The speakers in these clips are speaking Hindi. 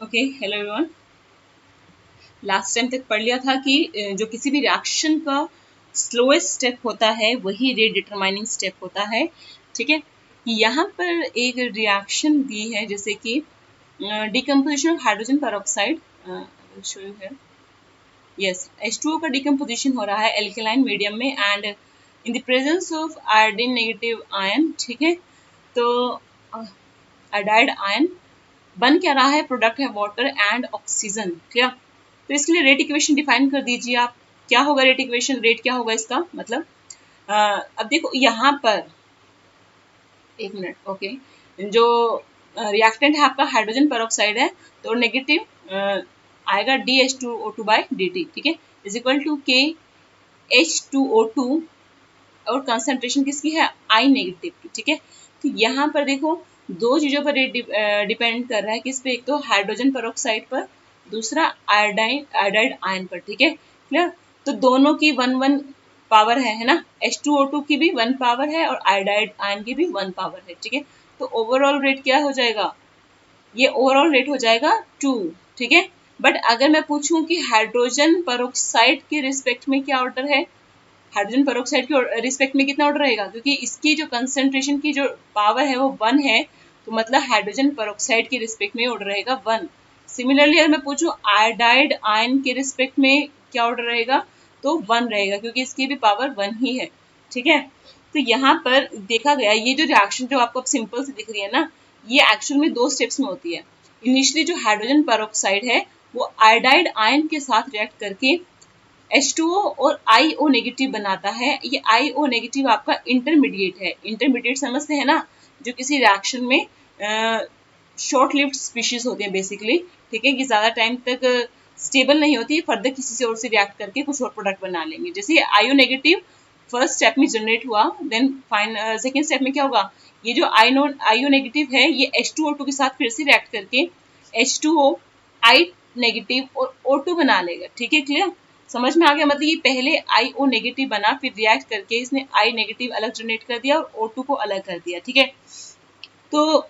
Okay, hello everyone. Last time तक पढ़ लिया था कि जो किसी भी रिएक्शन का स्लोएस्ट स्टेप होता है वही रेट डिटरमाइनिंग स्टेप होता है। ठीक है, यहाँ पर एक रिएक्शन दी है जैसे कि decomposition of hydrogen peroxide. Show you है, यस, H2O का डिकम्पोजिशन हो रहा है एल्केलाइन मीडियम में and in the presence of iodine negative ion. ठीक है, तो आयोडाइड आयन बन क्या रहा है, प्रोडक्ट है वाटर एंड ऑक्सीजन। क्लियर? तो इसके लिए रेट इक्वेशन डिफाइन कर दीजिए आप। क्या होगा रेट इक्वेशन, रेट क्या होगा इसका मतलब? अब देखो यहाँ पर एक मिनट। ओके, जो रिएक्टेंट है आपका हाइड्रोजन पेरोक्साइड है, तो नेगेटिव आएगा DH2O2 बाई dt। ठीक है, इज इक्वल टू KH2O2 और कंसंट्रेशन किसकी है, I नेगेटिव की। ठीक है, तो यहाँ पर देखो दो चीजों पर रेट डिपेंड कर रहा है, किस पे? एक तो हाइड्रोजन पेरोक्साइड पर, दूसरा आयोडाइड आयन पर। ठीक है, क्लियर? तो दोनों की 1 1 पावर है ना, H2O2 की भी 1 पावर है और आयोडाइड आयन की भी 1 पावर है। ठीक है, तो ओवरऑल रेट क्या हो जाएगा, ये ओवरऑल रेट हो जाएगा 2। ठीक है, बट अगर मैं पूछूं कि हाइड्रोजन पेरोक्साइड के रिस्पेक्ट में क्या ऑर्डर है, हाइड्रोजन पेरोक्साइड के रिस्पेक्ट में कितना ऑर्डर रहेगा, क्योंकि इसकी जो कंसेंट्रेशन की जो पावर है वो 1 है, तो मतलब हाइड्रोजन पेरोक्साइड के रिस्पेक्ट में ऑर्डर रहेगा 1। सिमिलरली अगर मैं पूछूं आयोडाइड आयन के रिस्पेक्ट में क्या ऑर्डर रहेगा, तो 1 रहेगा, क्योंकि इसकी भी पावर 1 ही है। ठीक है, तो यहाँ पर देखा गया ये जो रिएक्शन जो आपको अब सिंपल से दिख रही है ना, ये एक्चुअल में 2 स्टेप्स में होती है। इनिशियली जो हाइड्रोजन पेरोक्साइड है वो आयोडाइड आयन के साथ रिएक्ट करके H2O और IO नेगेटिव बनाता है। ये IO नेगेटिव आपका इंटरमीडिएट है। इंटरमीडिएट समझते हैं ना, जो किसी रिएक्शन में शॉर्ट लिव्ड स्पीशीज होते हैं बेसिकली। ठीक है, कि ज्यादा टाइम तक स्टेबल नहीं होती, फर्दर किसी से और से रिएक्ट करके कुछ और प्रोडक्ट बना लेंगे। जैसे IO नेगेटिव फर्स्ट स्टेप में जनरेट हुआ, देन सेकेंड स्टेप में क्या होगा, ये जो IO नेगेटिव है ये H2O2 के साथ फिर से रिएक्ट करके H2O I नेगेटिव और O2 बना लेगा। ठीक है, क्लियर? समझ में आ गया? मतलब ये पहले IO नेगेटिव बना, फिर रिएक्ट करके इसने I नेगेटिव अलग जनरेट कर दिया और O2 को अलग कर दिया। ठीक है, तो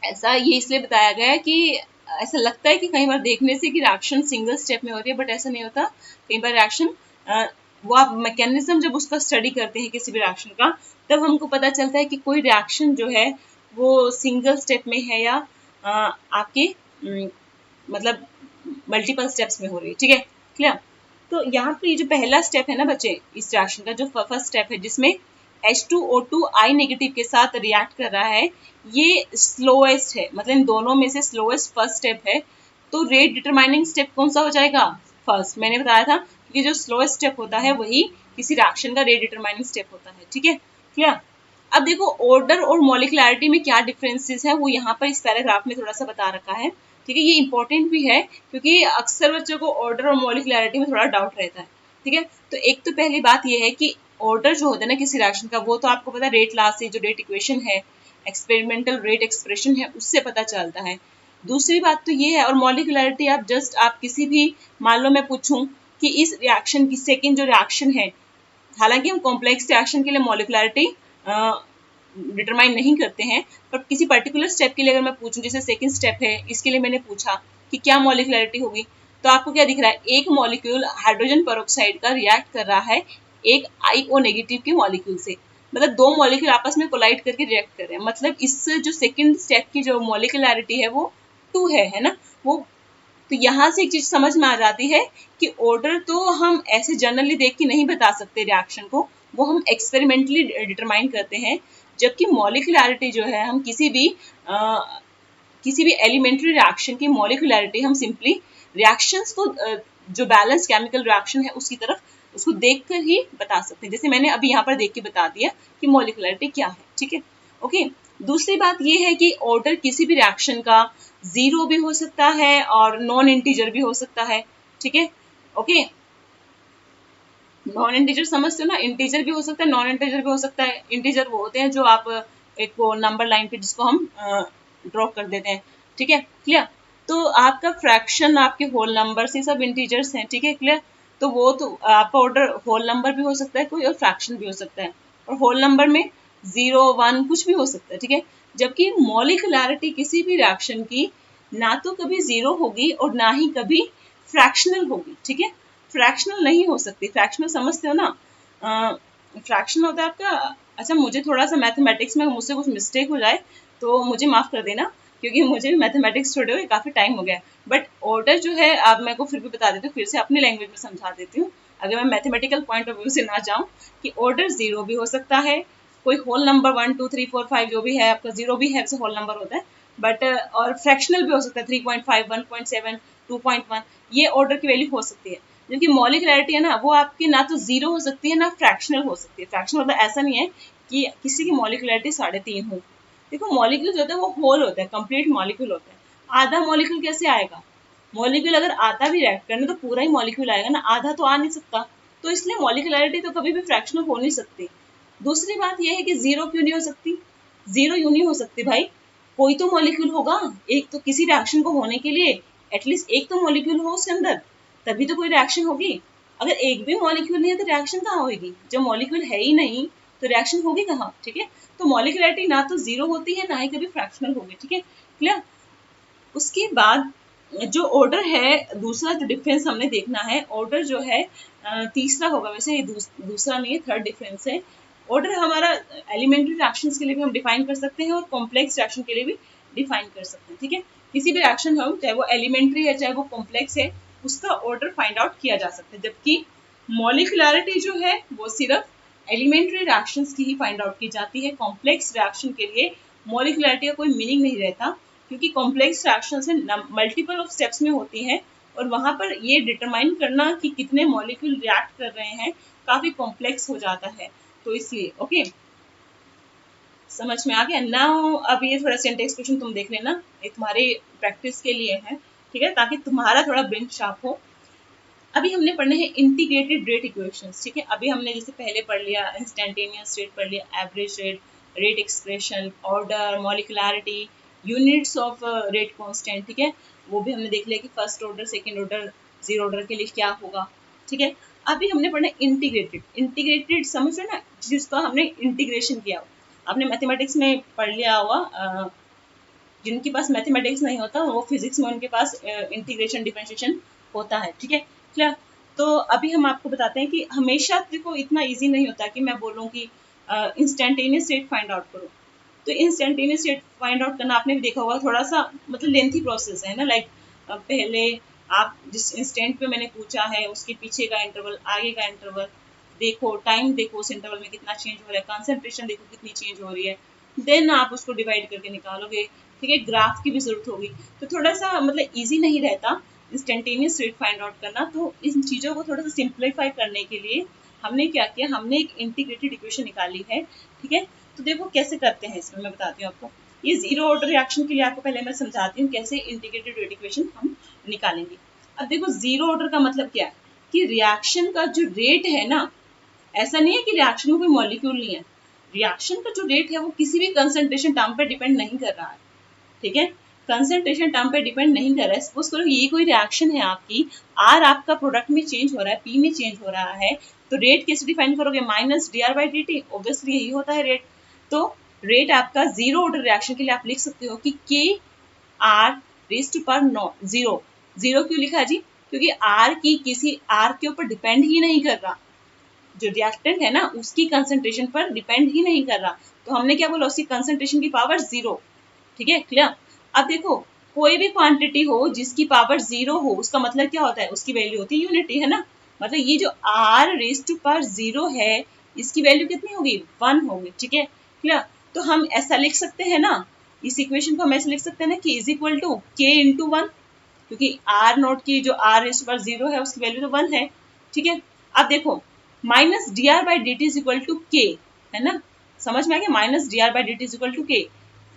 ऐसा ये इसलिए बताया गया है कि ऐसा लगता है कि कई बार देखने से कि रिएक्शन सिंगल स्टेप में होती है, बट ऐसा नहीं होता। कई बार रिएक्शन वो आप मैकेनिज्म जब उसका स्टडी करते हैं किसी भी रिएक्शन का, तब हमको पता चलता है कि कोई रिएक्शन जो है वो सिंगल स्टेप में है या आपके मतलब मल्टीपल स्टेप्स में हो रही है। ठीक है, क्लियर? तो यहाँ पर ये जो पहला स्टेप है ना बच्चे, इस रिएक्शन का जो फर्स्ट स्टेप है जिसमें H2O2 I नेगेटिव के साथ रिएक्ट कर रहा है, ये स्लोएस्ट है, मतलब इन दोनों में से स्लोएस्ट फर्स्ट स्टेप है। तो रेट डिटरमाइनिंग स्टेप कौन सा हो जाएगा, फर्स्ट। मैंने बताया था कि जो स्लोएस्ट स्टेप होता है वही किसी रिएक्शन का रेट डिटरमाइनिंग स्टेप होता है। ठीक है, क्लियर? अब देखो ऑर्डर और मॉलिक्युलैरिटी में क्या डिफरेंसेस है वो यहाँ पर इस पैराग्राफ में थोड़ा सा बता रखा है। ठीक है, ये इंपॉर्टेंट भी है क्योंकि अक्सर बच्चों को ऑर्डर और मॉलिक्युलैरिटी में थोड़ा डाउट रहता है। ठीक है, तो एक तो पहली बात ये है कि ऑर्डर जो होता है ना किसी रिएक्शन का, वो तो आपको पता है रेट लॉ से, जो रेट इक्वेशन है, एक्सपेरिमेंटल रेट एक्सप्रेशन है, उससे पता चलता है। दूसरी बात तो ये है, और मॉलिक्युलैरिटी आप किसी भी, मान लो मैं पूछूं कि इस रिएक्शन की सेकेंड जो रिएक्शन है, हालांकि हम कॉम्प्लेक्स रिएक्शन के लिए मॉलिक्युलैरिटी डिटरमाइन नहीं करते हैं, पर किसी पर्टिकुलर स्टेप के लिए अगर मैं पूछूं, जैसे सेकंड स्टेप है, इसके लिए मैंने पूछा कि क्या मॉलिक्युलैरिटी होगी, तो आपको क्या दिख रहा है, एक मॉलिक्यूल हाइड्रोजन पेरोक्साइड का रिएक्ट कर रहा है एक IO नेगेटिव के मॉलिक्यूल से, मतलब दो मॉलिक्यूल आपस में कोलाइड करके रिएक्ट कर रहे हैं। मतलब इस जो सेकंड स्टेप की जो मॉलिक्युलैरिटी है वो 2 है ना वो। तो यहाँ से एक चीज समझ में आ जाती है कि ऑर्डर तो हम ऐसे जनरली देख के नहीं बता सकते रिएक्शन को, वो हम एक्सपेरिमेंटली डिटरमाइन करते हैं। जबकि मॉलिक्युलैरिटी जो है, हम किसी भी एलिमेंट्री रिएक्शन की मॉलिक्युलैरिटी हम सिंपली रिएक्शंस को जो बैलेंस केमिकल रिएक्शन है उसकी तरफ उसको देखकर ही बता सकते हैं। जैसे मैंने अभी यहाँ पर देख के बता दिया कि मॉलिक्युलैरिटी क्या है। ठीक है, ओके। दूसरी बात ये है कि ऑर्डर किसी भी रिएक्शन का 0 भी हो सकता है और नॉन इंटीजर भी हो सकता है। ठीक है, ओके। नॉन इंटीजर समझते हो ना, इंटीजर भी हो सकता है, नॉन इंटीजर भी हो सकता है। इंटीजर वो होते हैं जो आप एक वो नंबर लाइन पे जिसको हम ड्रॉ कर देते हैं। ठीक है, क्लियर? तो आपका फ्रैक्शन, आपके होल नंबर से सब इंटीजर्स हैं। ठीक है, क्लियर? तो वो तो आपका ऑर्डर होल नंबर भी हो सकता है कोई, और फ्रैक्शन भी हो सकता है, और होल नंबर में 0 1 कुछ भी हो सकता है। ठीक है, जबकि मॉलिक्युलैरिटी किसी भी रिएक्शन की ना तो कभी जीरो होगी और ना ही कभी फ्रैक्शनल होगी, ठीक है। फ्रैक्शनल नहीं हो सकती, फ्रैक्शनल समझते हो ना, फ्रैक्शन होता है आपका, अच्छा मुझे थोड़ा सा मैथमेटिक्स में मुझसे कुछ मिस्टेक हो जाए तो मुझे माफ कर देना, क्योंकि मुझे भी मैथमेटिक्स छोड़े हुए काफी टाइम हो गया। बट ऑर्डर जो है आप मेरे को फिर भी बता देती हूँ, फिर से अपनी लैंग्वेज में समझा देती हूँ, अगर मैं मैथमेटिकल पॉइंट ऑफ व्यू से ना जाऊँ, कि ऑर्डर जीरो भी हो सकता है, कोई होल नंबर 1 2 3 4 5 जो भी है आपका, जीरो भी है होल नंबर होता है, बट और फ्रैक्शनल भी हो सकता है 3.5 1.7 2.1, ये ऑर्डर की वैल्यू हो सकती है। क्योंकि मॉलिकुलरिटी है ना, वो आपकी ना तो जीरो हो सकती है ना फ्रैक्शनल हो सकती है। फ्रैक्शनल मतलब ऐसा नहीं है कि किसी की मॉलिकुलरिटी 3.5 हो। देखो मॉलिक्यूल जो होता है वो होल होता है, कंप्लीट मॉलिक्यूल होता है। आधा मॉलिक्यूल कैसे आएगा? मॉलिक्यूल अगर आधा भी रिएक्ट करने तो पूरा ही मॉलिक्यूल आएगा ना, आधा तो आ नहीं सकता। तो इसलिए मॉलिकुलरिटी तो कभी भी फ्रैक्शनल हो नहीं सकती। दूसरी बात यह है कि जीरो क्यों नहीं हो सकती? जीरो यूं नहीं हो सकती भाई, कोई तो मॉलिक्यूल होगा, एक तो किसी रिएक्शन को होने के लिए एटलीस्ट एक तो मॉलिक्यूल हो उसके अंदर, तभी तो कोई रिएक्शन होगी। अगर एक भी मॉलिक्यूल नहीं है तो रिएक्शन कहाँ होगी? जब मॉलिक्यूल है ही नहीं तो रिएक्शन होगी कहाँ, ठीक है। तो मॉलिकुलरिटी ना तो जीरो होती है ना ही कभी फ्रैक्शनल होगी, ठीक है, क्लियर। उसके बाद जो ऑर्डर है, दूसरा जो डिफरेंस हमने देखना है, ऑर्डर जो है तीसरा होगा, वैसे ये दूसरा नहीं है, थर्ड डिफरेंस है। ऑर्डर हमारा एलिमेंट्री रिएक्शंस के लिए भी हम डिफाइन कर सकते हैं और कॉम्प्लेक्स रिएक्शन के लिए भी डिफाइन कर सकते हैं, ठीक है। किसी भी रिएक्शन हो, चाहे वो एलिमेंट्री है चाहे वो कॉम्प्लेक्स है, उसका ऑर्डर फाइंड आउट किया जा सकता है। जबकि मॉलिकुलरिटी जो है वो सिर्फ एलिमेंट्री रिएक्शंस की ही फाइंड आउट की जाती है। कॉम्प्लेक्स रिएक्शन के लिए मॉलिकुलरिटी का कोई मीनिंग नहीं रहता, क्योंकि complex reactions multiple of steps में होती हैं, और वहां पर ये डिटरमाइन करना कि कितने मॉलिक्यूल रिएक्ट कर रहे हैं काफी कॉम्प्लेक्स हो जाता है, तो इसलिए ओके, समझ में आ गया ना। अब ये थोड़ा सिंटेक्स क्वेश्चन तुम देख लेना, ये तुम्हारी प्रैक्टिस के लिए है, ठीक है, ताकि तुम्हारा थोड़ा ब्रेन शार्प हो। अभी हमने पढ़ने हैं इंटीग्रेटेड रेट इक्वेशंस, ठीक है। अभी हमने जैसे पहले पढ़ लिया इंस्टेंटेनियस रेट, पढ़ लिया average rate, rate expression, order, molecularity, units of rate constant, ठीक है, वो भी हमने देख लिया कि first order, second order, zero order के लिए क्या होगा, ठीक है। अभी हमने पढ़ना इंटीग्रेटेड। इंटीग्रेटेड समझ रहे ना, जिसका हमने इंटीग्रेशन किया, आपने मैथमेटिक्स में पढ़ लिया होगा, जिनके पास मैथमेटिक्स नहीं होता वो फिजिक्स में उनके पास इंटीग्रेशन डिफरेंशिएशन होता है, ठीक है, क्या। तो अभी हम आपको बताते हैं कि हमेशा देखो इतना इजी नहीं होता कि मैं बोलूँ कि इंस्टेंटेनियस रेट फाइंड आउट करो। तो इंस्टेंटेनियस रेट फाइंड आउट करना आपने भी देखा होगा, थोड़ा सा मतलब लेंथी प्रोसेस है ना, लाइक पहले आप जिस इंस्टेंट पे मैंने पूछा है उसके पीछे का इंटरवल, आगे का इंटरवल देखो, टाइम देखो उस इंटरवल में कितना चेंज हो रहा है, कंसंट्रेशन देखो कितनी चेंज हो रही है, देन आप उसको डिवाइड करके निकालोगे, ठीक है। ग्राफ की भी जरूरत होगी, तो थोड़ा सा मतलब इजी नहीं रहता इंस्टेंटेनियस रेट फाइंड आउट करना। तो इन चीज़ों को थोड़ा सा सिंप्लीफाई करने के लिए हमने क्या किया, हमने एक इंटीग्रेटेड इक्वेशन निकाली है, ठीक है। तो देखो कैसे करते हैं, इसमें मैं बताती हूँ आपको। ये जीरो ऑर्डर रिएक्शन के लिए आपको पहले मैं समझाती हूँ कैसे इंटीग्रेटेड रेट इक्वेशन हम निकालेंगे। अब देखो जीरो ऑर्डर का मतलब क्या है, कि रिएक्शन का जो रेट है ना, ऐसा नहीं है कि रिएक्शन में कोई मॉलिक्यूल नहीं है, रिएक्शन का जो रेट है वो किसी भी कंसंट्रेशन टर्म पे डिपेंड नहीं कर रहा है, ठीक है। कंसंट्रेशन टर्म पे डिपेंड नहीं कर रहा है। सपोज करो ये कोई रिएक्शन है आपकी, आर आपका प्रोडक्ट में चेंज हो रहा है, पी में चेंज हो रहा है, तो रेट कैसे डिफाइन करोगे, minus D R by D T, obviously यही होता है रेट। तो रेट आपका जीरो ऑर्डर रिएक्शन के लिए आप लिख सकते हो कि K R raise to power not zero. Zero क्यों लिखा जी? क्योंकि आर की किसी आर के ऊपर डिपेंड ही नहीं कर रहा, जो रिएक्टेंट है ना उसकी कंसंट्रेशन पर डिपेंड ही नहीं कर रहा, तो हमने क्या बोला, उसकी कंसंट्रेशन की पावर जीरो, ठीक है, क्लियर। अब देखो कोई भी क्वांटिटी हो जिसकी पावर जीरो हो, उसका मतलब क्या होता है, उसकी वैल्यू होती है यूनिटी, है ना। मतलब ये जो R raise to power zero है, इसकी वैल्यू कितनी होगी, 1 होगी, ठीक है, क्लियर। तो हम ऐसा लिख सकते हैं ना, इस इक्वेशन को हम ऐसे लिख सकते हैं ना कि is equal to K into 1, क्योंकि आर नोट की जो R raise to power zero है उसकी वैल्यू तो 1 है, ठीक है। अब देखो minus D R by D T is equal to K, है ना, समझ में आ गया, minus D R by D T is equal to K.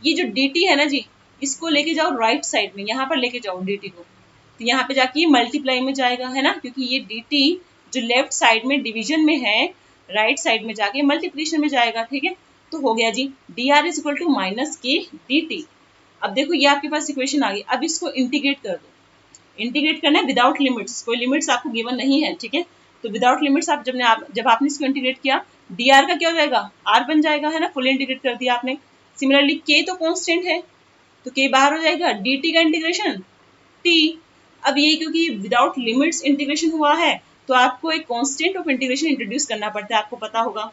ये जो डी टी है ना जी, इसको लेके जाओ राइट साइड में, यहाँ पर लेके जाओ डी टी को, तो यहाँ पे जाके ये मल्टीप्लाई में जाएगा, है ना, क्योंकि ये डी टी जो लेफ्ट साइड में डिवीजन में है, राइट साइड में जाके मल्टीप्लीकेशन में जाएगा, ठीक है। तो हो गया जी D R is equal to minus K D T. अब देखो ये आपके पास इक्वेशन आ गई, अब इसको इंटीग्रेट कर दो। इंटीग्रेट करना है विदाउट लिमिट्स, कोई लिमिट्स आपको गिवन नहीं है, ठीक है। तो विदाउट लिमिट्स आप जब आपने इसको इंटीग्रेट किया, डी का क्या हो जाएगा, आर बन जाएगा, है ना, फुल इंटीग्रेट कर दिया आपने। सिमिलरली के तो कांस्टेंट है, तो के बाहर हो जाएगा, dt का इंटीग्रेशन t। अब ये क्योंकि विदाउट लिमिट्स इंटीग्रेशन हुआ है तो आपको एक कांस्टेंट ऑफ इंटीग्रेशन इंट्रोड्यूस करना पड़ता है, आपको पता होगा।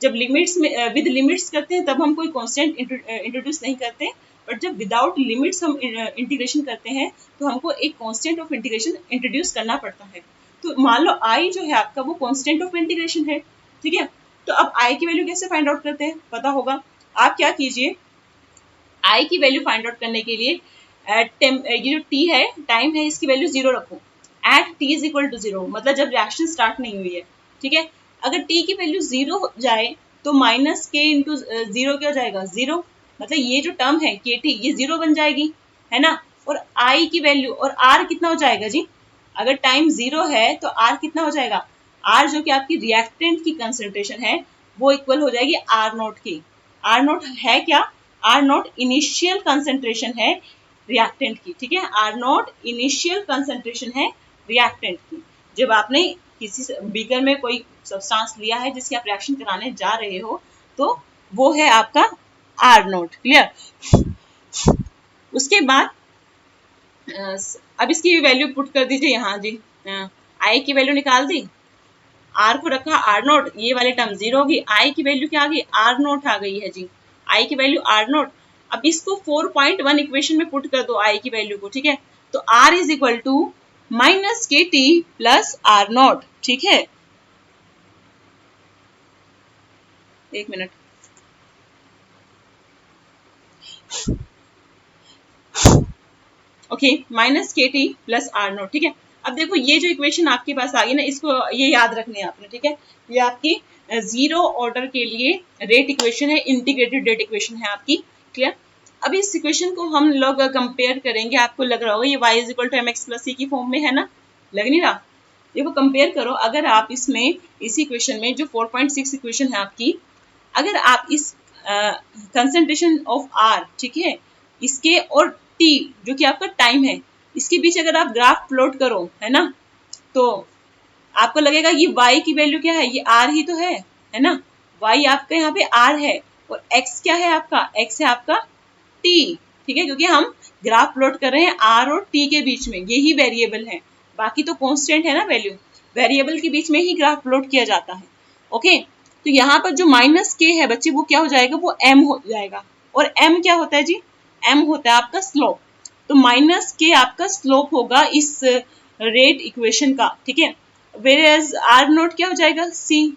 जब लिमिट्स में विद लिमिट्स करते हैं तब हम कोई कांस्टेंट इंट्रोड्यूस नहीं करते, बट जब विदाउट लिमिट्स हम इंटीग्रेशन करते हैं तो हमको एक कांस्टेंट ऑफ इंटीग्रेशन इंट्रोड्यूस करना पड़ता है। तो मान लो i जो है आपका वो कांस्टेंट ऑफ इंटीग्रेशन है, ठीक है। तो अब i की वैल्यू कैसे फाइंड आउट करते हैं, पता होगा। आप क्या कीजिए, i की वैल्यू फाइंड आउट करने के लिए ये जो t है, टाइम है, इसकी वैल्यू 0 रखो। At t is equal to 0, मतलब जब रिएक्शन स्टार्ट नहीं हुई है, ठीक है। अगर t की वैल्यू 0 हो जाए तो माइनस के इंटू 0 क्या हो जाएगा, 0, मतलब ये जो टर्म है kt ये 0 बन जाएगी, है ना। और i की वैल्यू और r कितना हो जाएगा जी, अगर टाइम 0 है तो r कितना हो जाएगा, r जो कि आपकी रिएक्टेंट की कंसंट्रेशन है वो इक्वल हो जाएगी r नॉट की। r नॉट है क्या, r नॉट इनिशियल कंसंट्रेशन है रिएक्टेंट की, ठीक है। r नॉट इनिशियल कंसंट्रेशन है रिएक्टेंट की। जब आपने किसी बीकर में कोई सब्सटेंस लिया है जिसकी आप रिएक्शन कराने जा रहे हो तो वो है आपका r नॉट, क्लियर। उसके बाद अब इसकी वैल्यू पुट कर दीजिए यहाँ जी, i की वैल्यू निकाल दी, r को रखा r नॉट, ये वाले टर्म 0 होगी, i की वैल्यू क्या आ गई, r नॉट आ गई है जी, i की वैल्यू r नॉट। अब इसको 4.1 इक्वेशन में पुट कर दो i की वैल्यू को, ठीक है। तो r is equal to minus K T plus r naught, ठीक है। एक minute, okay, minus K T plus r naught, ठीक है। अब देखो ये जो इक्वेशन आपके पास आ गई ना, इसको ये याद रखनी है आपने, ठीक है। ये आपकी 0 ऑर्डर के लिए रेट इक्वेशन है, इंटीग्रेटेड रेट इक्वेशन है आपकी, क्लियर। अब इस इक्वेशन को हम लोग कंपेयर करेंगे, आपको लग रहा होगा ये y is equal to M X plus C की फॉर्म में है ना, लग नहीं रहा। देखो कंपेयर करो, अगर आप इसमें इस इक्वेशन में जो 4.6 इक्वेशन है आपकी, अगर आप इस कंसंट्रेशन ऑफ r, ठीक है, इसके और t जो कि आपका टाइम है, इसके बीच अगर आप ग्राफ प्लॉट करो, है ना, तो आपको लगेगा ये y की वैल्यू क्या है, ये r ही तो है ना। y आपका यहाँ पे r है और x क्या है आपका, x है आपका t, ठीक है, क्योंकि हम ग्राफ प्लॉट कर रहे हैं r और t के बीच में, यही वेरिएबल है, बाकी तो कांस्टेंट है ना वैल्यू, वेरिएबल के बीच में ही ग्राफ प्लॉट किया जाता है, ओके। तो यहाँ पर जो माइनस के है बच्चे वो क्या हो जाएगा, वो m हो जाएगा, और m क्या होता है जी, m होता है आपका स्लोप। तो माइनस के आपका स्लोप होगा इस रेट इक्वेशन का, ठीक है। वेयरएज r नोट क्या हो जाएगा, c,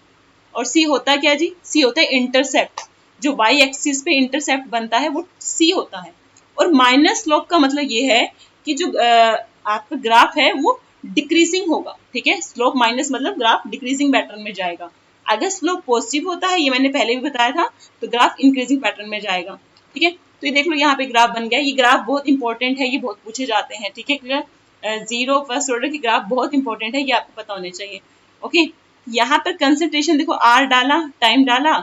और c होता है क्या जी, c होता है इंटरसेप्ट, जो y एक्सिस पे इंटरसेप्ट बनता है वो c होता है। और माइनस स्लोप का मतलब ये है कि जो आपका ग्राफ है वो डिक्रीजिंग होगा, ठीक है। स्लोप माइनस मतलब ग्राफ डिक्रीजिंग पैटर्न में जाएगा। अगर स्लोप पॉजिटिव होता है, ये मैंने पहले भी बताया था, तो ग्राफ इंक्रीजिंग पैटर्न में जाएगा, ठीक है। तो ये देख लो यहाँ पे ग्राफ बन गया, ये ग्राफ बहुत इंपॉर्टेंट है, ये बहुत पूछे जाते हैं, ठीक है, क्लियर। 0 फर्स्ट ऑर्डर की ग्राफ बहुत इंपॉर्टेंट है, ये आपको पता होने चाहिए, ओके। यहाँ पर कंसंट्रेशन देखो, r डाला, टाइम डाला,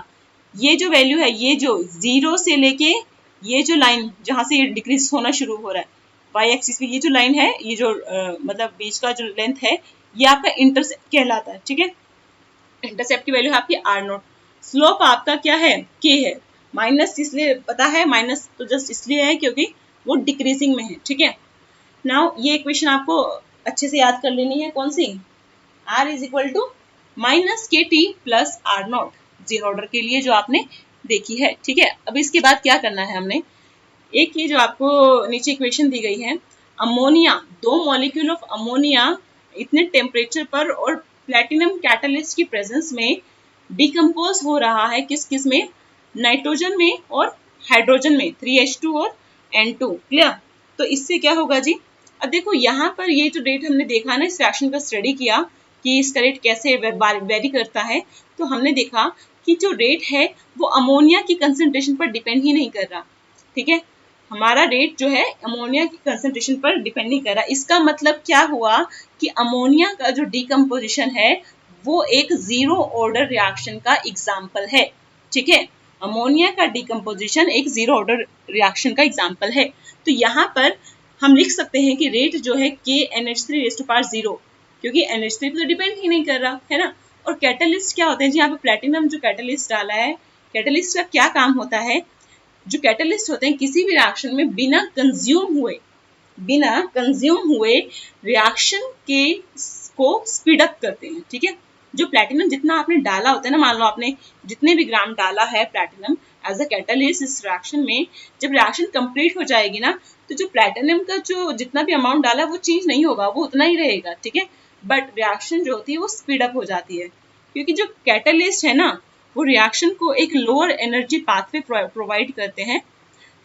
ये जो वैल्यू है, ये जो 0 से लेके ये जो लाइन जहां से ये डिक्रीज होना शुरू हो रहा है y एक्सिस पे, ये जो लाइन है, ये जो मतलब बीच का जो लेंथ है, ये आपका इंटरसेप्ट कहलाता है, ठीक है। इंटरसेप्ट की वैल्यू है आपकी r नॉट। स्लोप आपका क्या है, k है। माइनस इसलिए पता है, माइनस तो जस्ट इसलिए है क्योंकि वो डिक्रीजिंग में है, ठीक है। नाउ ये इक्वेशन आपको अच्छे से याद कर लेनी है, कौन सी, r is equal to minus K T plus r naught, 0 order के लिए जो आपने देखी है, ठीक है। अब इसके बाद क्या करना है हमने, एक ये जो आपको नीचे इक्वेशन दी गई है, अमोनिया, 2 मॉलिक्यूल ऑफ अमोनिया इतने टेम्परेचर पर और प्लेटिनम कैटलिस्ट की प्रेजेंस में डिकम्पोज हो रहा है, किस किस में, नाइट्रोजन में और हाइड्रोजन में, 3H2 और N2, क्लियर। तो इससे क्या होगा जी, अब देखो यहाँ पर ये जो रेट हमने देखा ना, इस रिएक्शन का स्टडी किया कि इसका रेट कैसे वेरी करता है, तो हमने देखा कि जो रेट है वो अमोनिया की कंसंट्रेशन पर डिपेंड ही नहीं कर रहा, ठीक है। हमारा रेट जो है अमोनिया की कंसंट्रेशन पर डिपेंड नहीं कर रहा। इसका मतलब क्या हुआ कि अमोनिया का जो डिकम्पोजिशन है वो एक 0 ऑर्डर रिएक्शन का एग्जाम्पल है, ठीक है। अमोनिया का डिकम्पोजिशन एक 0 ऑर्डर रिएक्शन का एग्जाम्पल है। तो यहाँ पर हम लिख सकते हैं कि रेट जो है KNH3⁻0, क्योंकि NH3 तो डिपेंड ही नहीं कर रहा, है ना। और कैटलिस्ट क्या होते हैं जी, यहाँ पे प्लेटिनम जो कैटलिस्ट डाला है, कैटलिस्ट का क्या काम होता है, जो कैटलिस्ट होते हैं किसी भी रिएक्शन में बिना कंज्यूम हुए रिएक्शन के को स्पीड अप करते हैं, ठीक है। जो प्लैटिनम जितना आपने डाला होता है ना, मान लो आपने जितने भी ग्राम डाला है प्लैटिनम एज अ कैटलिस्ट इस रिएक्शन में, जब रिएक्शन कंप्लीट हो जाएगी ना, तो जो प्लैटिनम का जो जितना भी अमाउंट डाला है वो चेंज नहीं होगा, वो उतना ही रहेगा, ठीक है। बट रिएक्शन जो होती है वो स्पीड अप हो जाती है, क्योंकि जो कैटलिस्ट है ना वो रिएक्शन को एक लोअर एनर्जी पाथवे प्रोवाइड करते हैं।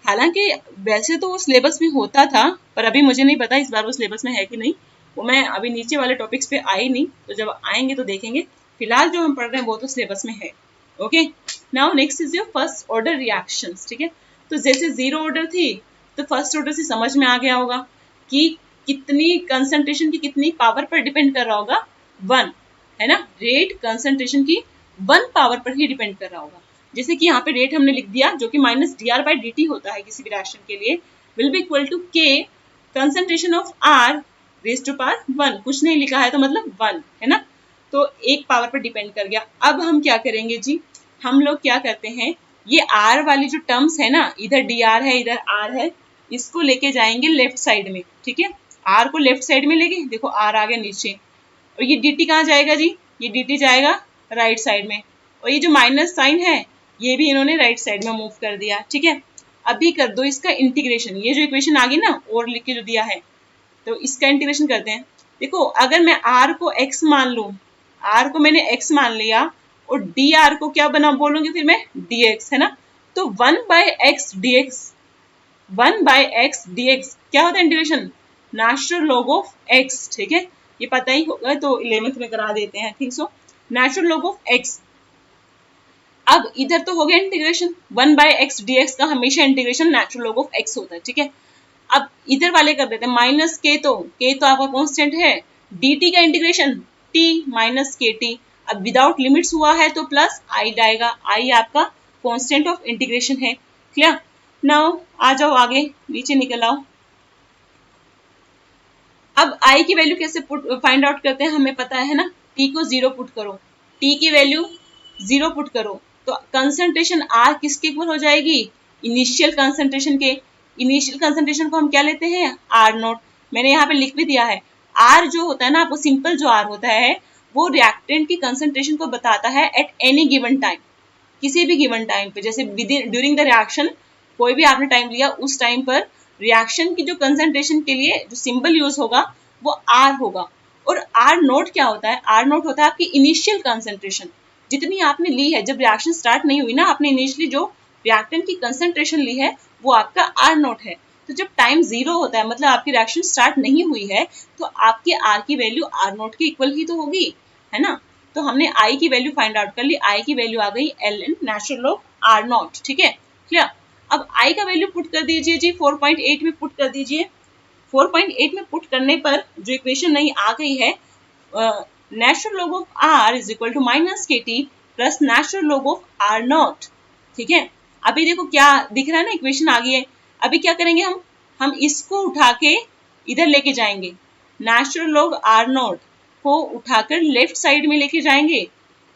हालांकि वैसे तो वो सिलेबस में होता था, पर अभी मुझे नहीं पता इस बार वो सिलेबस में है कि नहीं, वो मैं अभी नीचे वाले टॉपिक्स पे आई नहीं, तो जब आएंगे तो देखेंगे। फिलहाल जो हम पढ़ रहे हैं वो तो सिलेबस में है। Okay, now next is your first order reactions, ठीक है। तो जैसे जीरो ऑर्डर थी तो फर्स्ट ऑर्डर से समझ में आ गया होगा कि कितनी कंसंट्रेशन की कितनी पावर पर डिपेंड कर रहा होगा, 1, है ना। रेट कंसंट्रेशन की 1 पावर पर ही डिपेंड कर रहा होगा। जैसे कि यहाँ पे रेट हमने लिख दिया जो कि माइनस dr/dt होता है किसी भी रिएक्शन के लिए, will be equal to k concentration of r raise to power 1, कुछ नहीं लिखा है तो मतलब 1, है ना। तो 1 पावर पर डिपेंड कर गया। अब हम क्या करेंगे जी, हम लोग क्या करते हैं, ये r वाली जो टर्म्स है ना, इधर dr है इधर r है, इसको लेके जाएंगे लेफ्ट साइड में, ठीक है। r को लेफ्ट साइड में लेके, देखो r आ गया नीचे, और ये dt कहाँ जाएगा जी, ये dt जाएगा राइट साइड में, और ये जो माइनस साइन है ये भी इन्होंने राइट साइड में मूव कर दिया, ठीक है। अभी कर दो इसका इंटीग्रेशन, ये जो इक्वेशन आ गई ना और लिख के जो दिया है, तो इसका इंटीग्रेशन करते हैं। देखो अगर मैं r को x मान लूं, r को मैंने x मान लिया और dr को क्या बना बोलूंगी फिर मैं dx, है ना। तो 1/x dx, 1/x dx क्या होता है integration, natural log of x, ठीक है। ये पता ही होगा तो 11th में करा देते हैं, ठीक। So natural log of x। अब इधर तो हो गया इंटीग्रेशन, 1/x dx का हमेशा integration natural log of x होता है, ठीक है। अब इधर वाले कर देते हैं माइनस k, तो k तो आपका कांस्टेंट है, dt का इंटीग्रेशन t माइनस kt। अब विदाउट लिमिट्स हुआ है तो प्लस i जाएगा, i आपका कांस्टेंट ऑफ इंटीग्रेशन है, क्लियर। नाउ आ जाओ आगे, नीचे निकल आओ। अब i की वैल्यू कैसे फाइंड आउट करते हैं, हमें पता है ना, t को 0 पुट करो, t की वैल्यू 0 पुट करो तो कंसंट्रेशन r किसके इक्वल हो जाएगी, इनिशियल कंसंट्रेशन के। इनिशियल कंसंट्रेशन को हम क्या लेते हैं, r नॉट। मैंने यहाँ पे लिख भी दिया है, r जो होता है ना, आपको सिंपल जो r होता है वो रिएक्टेंट की कंसंट्रेशन को बताता है एट एनी गिवन टाइम, किसी भी गिवन टाइम पे। जैसे ड्यूरिंग द रिएक्शन, कोई भी आपने टाइम लिया उस टाइम पर रिएक्शन की जो कंसंट्रेशन के लिए जो सिंबल यूज होगा वो आर होगा। और आर नोट क्या होता है, आर नोट होता है आपकी इनिशियल कंसंट्रेशन, जितनी आपने ली है जब रिएक्शन स्टार्ट नहीं हुई ना, आपने इनिशियली जो रिएक्टेंट की कंसंट्रेशन ली है वो आपका आर नोट है। तो जब टाइम 0 होता है मतलब आपकी रिएक्शन स्टार्ट नहीं हुई है, तो आपके आर की वैल्यू आर नोट के इक्वल ही तो होगी, है ना। तो हमने आई की वैल्यू फाइंड आउट कर ली, आई की वैल्यू आ गई ln natural log are naught, ठीक है, क्लियर। अब आई का वैल्यू पुट कर दीजिए जी, 4.8 में पुट कर दीजिए। 4.8 में पुट करने पर जो इक्वेशन नहीं आ गई है, natural log of R is equal to minus K T plus natural log of R naught, ठीक है। अभी देखो क्या दिख रहा है ना, इक्वेशन आ गई है। अभी क्या करेंगे हम इसको उठा के इधर लेके जाएंगे, नेचुरल लॉग आर नॉट को उठाकर लेफ्ट साइड में लेके जाएंगे।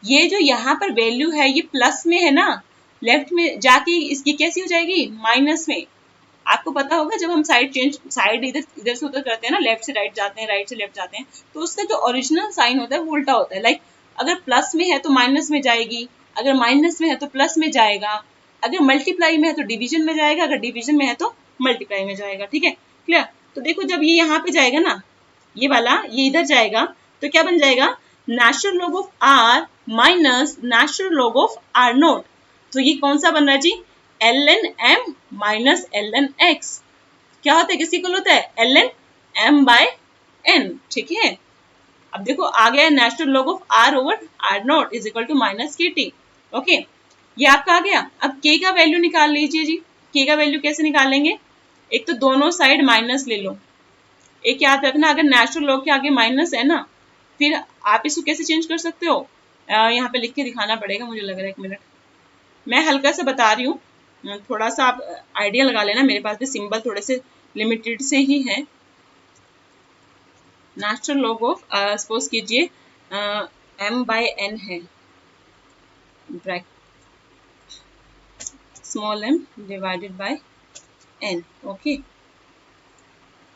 ये जो यहाँ पर वैल्यू है ये प्लस में है ना, लेफ्ट में जाके इसकी कैसी हो जाएगी, माइनस में। आपको पता होगा जब हम साइड इधर से उधर करते हैं ना, लेफ्ट से राइट जाते हैं, राइट से लेफ्ट जाते हैं, तो उसका जो ओरिजिनल साइन होता है वो उल्टा होता है। लाइक अगर प्लस में है तो माइनस में जाएगी, अगर माइनस में है तो प्लस में जाएगा, अगर मल्टीप्लाई में है तो डिवीजन में जाएगा, अगर डिवीजन में है तो मल्टीप्लाई में जाएगा, ठीक है, क्लियर। तो देखो जब ये यहाँ पे जाएगा ना, ये वाला ये इधर जाएगा तो क्या बन जाएगा, natural log of R minus natural log of R naught. तो ये कौन सा बन रहा है जी, ln m माइनस ln x। क्या होता है, किसी को होता है ln m बाय n, ठीक है। अब देखो आ गया natural log of r over r naught is equal to minus K T, okay, ये आपका आ गया। अब k का वैल्यू निकाल लीजिए जी, k का वैल्यू कैसे निकालेंगे, एक तो दोनों साइड माइनस ले लो, एक याद रखना अगर नेचुरल लॉग के आगे माइनस है ना, फिर आप इसको कैसे चेंज कर सकते हो, यहाँ पे लिख के दिखाना पड़ेगा, मुझे लग रहा है, एक मिनट मैं हल्का सा बता रही हूँ, थोड़ा सा आप आइडिया लगा लेना, मेरे पास भी सिंबल थोड़े से लिमिटेड से ही है। नेचुरल लॉग ऑफ सपोज कीजिए m बाय n है, small m divided by n। Okay,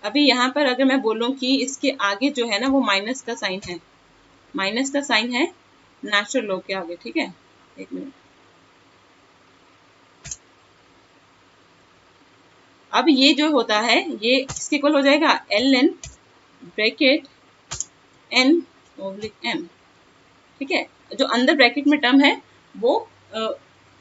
अभी यहाँ पर अगर मैं बोलूँ कि इसके आगे जो है ना वो माइनस का साइन है, माइनस का साइन है नेचुरल लॉग के आगे, ठीक है। एक मिनट, अब ये जो होता है ये इसके इक्वल हो जाएगा ln bracket n oblique m, ठीक है। जो अंदर ब्रैकेट में टर्म है वो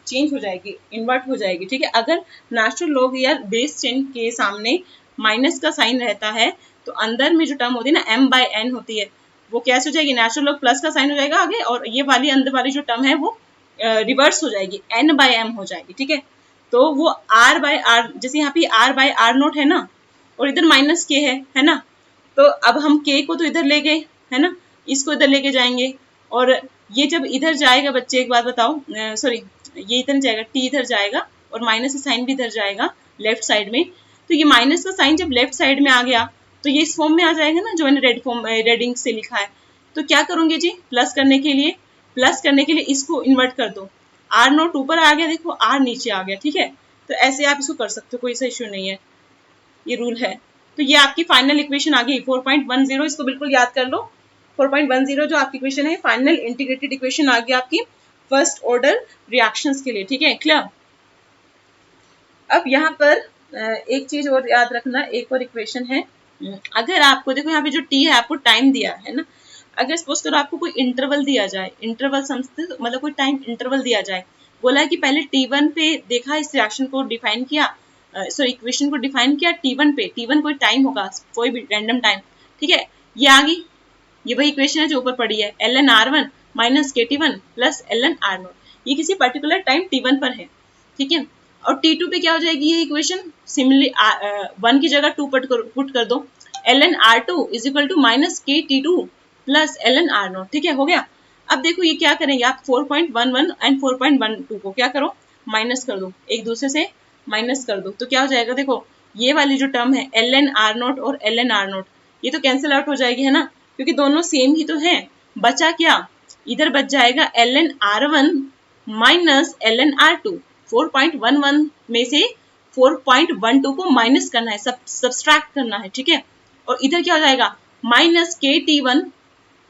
चेंज हो जाएगी, इन्वर्ट हो जाएगी, ठीक है। अगर नेचुरल लॉग या बेस 10 के सामने माइनस का साइन रहता है तो अंदर में जो टर्म होती है ना m बाय n होती है, वो कैसे हो जाएगी, नेचुरल लॉग प्लस का साइन हो जाएगा आगे, और ये वाली अंदर वाली जो टर्म है वो रिवर्स हो जाएगी, n बाय m हो जाएगी, ठीक है। तो वो r बाय r, जैसे यहाँ पे r बाय r नोट है ना, और इधर माइनस k है ना, तो अब हम k को तो इधर ले गए है ना, इसको इधर लेके जाएंगे, और ये जब इधर जाएगा बच्चे एक बात बताओ, सॉरी ये इधर जाएगा, t इधर जाएगा और माइनस का साइन भी इधर जाएगा लेफ्ट साइड में, तो ये माइनस का साइन जब लेफ्ट साइड में आ गया तो ये इस फॉर्म में आ जाएगा ना जो मैंने रेड फॉर्म रेड इंक से लिखा है। तो क्या करूंगी जी, प्लस करने के लिए, प्लस करने के लिए इसको इन्वर्ट कर दो, r नोट ऊपर आ गया, देखो r नीचे आ गया, ठीक है। तो ऐसे आप इसको कर सकते हो, कोई सा इश्यू नहीं है, ये रूल है। तो ये आपकी फाइनल इक्वेशन आ गई 4.10, इसको बिल्कुल याद कर लो। 4.10 जो आपकी इक्वेशन है फाइनल इंटीग्रेटेड इक्वेशन आ गई आपकी फर्स्ट ऑर्डर रिएक्शंस के लिए, ठीक है, क्लियर। अब यहाँ पर एक चीज और याद रखना, एक और इक्वेशन है, अगर आपको देखो यहाँ पे जो t है आपको टाइम दिया है ना, अगर सपोज करो आपको कोई इंटरवल दिया जाए, इंटरवल समझते मतलब कोई टाइम इंटरवल दिया जाए, बोला है कि पहले t1 पे देखा इस रिएक्शन को डिफाइन किया, सॉरी इक्वेशन को डिफाइन किया t1 पे, t1 कोई टाइम होगा कोई भी रैंडम टाइम, ठीक है, ये आ गई, ये वही इक्वेशन है जो ऊपर पड़ी है, ln r1 minus kt1 plus ln r0, ये किसी पर्टिकुलर टाइम t1 पर है, ठीक है। और t2 पे क्या हो जाएगी ये इक्वेशन, सिमिलरली 1 की जगह 2 पुट कर दो, ln r2 is equal to minus kt2 plus ln r0, ठीक है, हो गया। अब देखो ये क्या करेंगे आप 4.11 एंड 4.12 को क्या करो, माइनस कर दो, एक दूसरे से माइनस कर दो, तो क्या हो जाएगा, देखो ये वाली जो टर्म है ln r0 और ln r0 ये तो कैंसिल आउट हो जाएगी है ना, क्योंकि दोनों सेम ही तो है, बचा क्या, इधर बच जाएगा ln r1 minus ln r2, 4.11 में से 4.12 को माइनस करना है, सब्सट्रैक्ट करना है, ठीक है। और इधर क्या हो जाएगा माइनस kt1,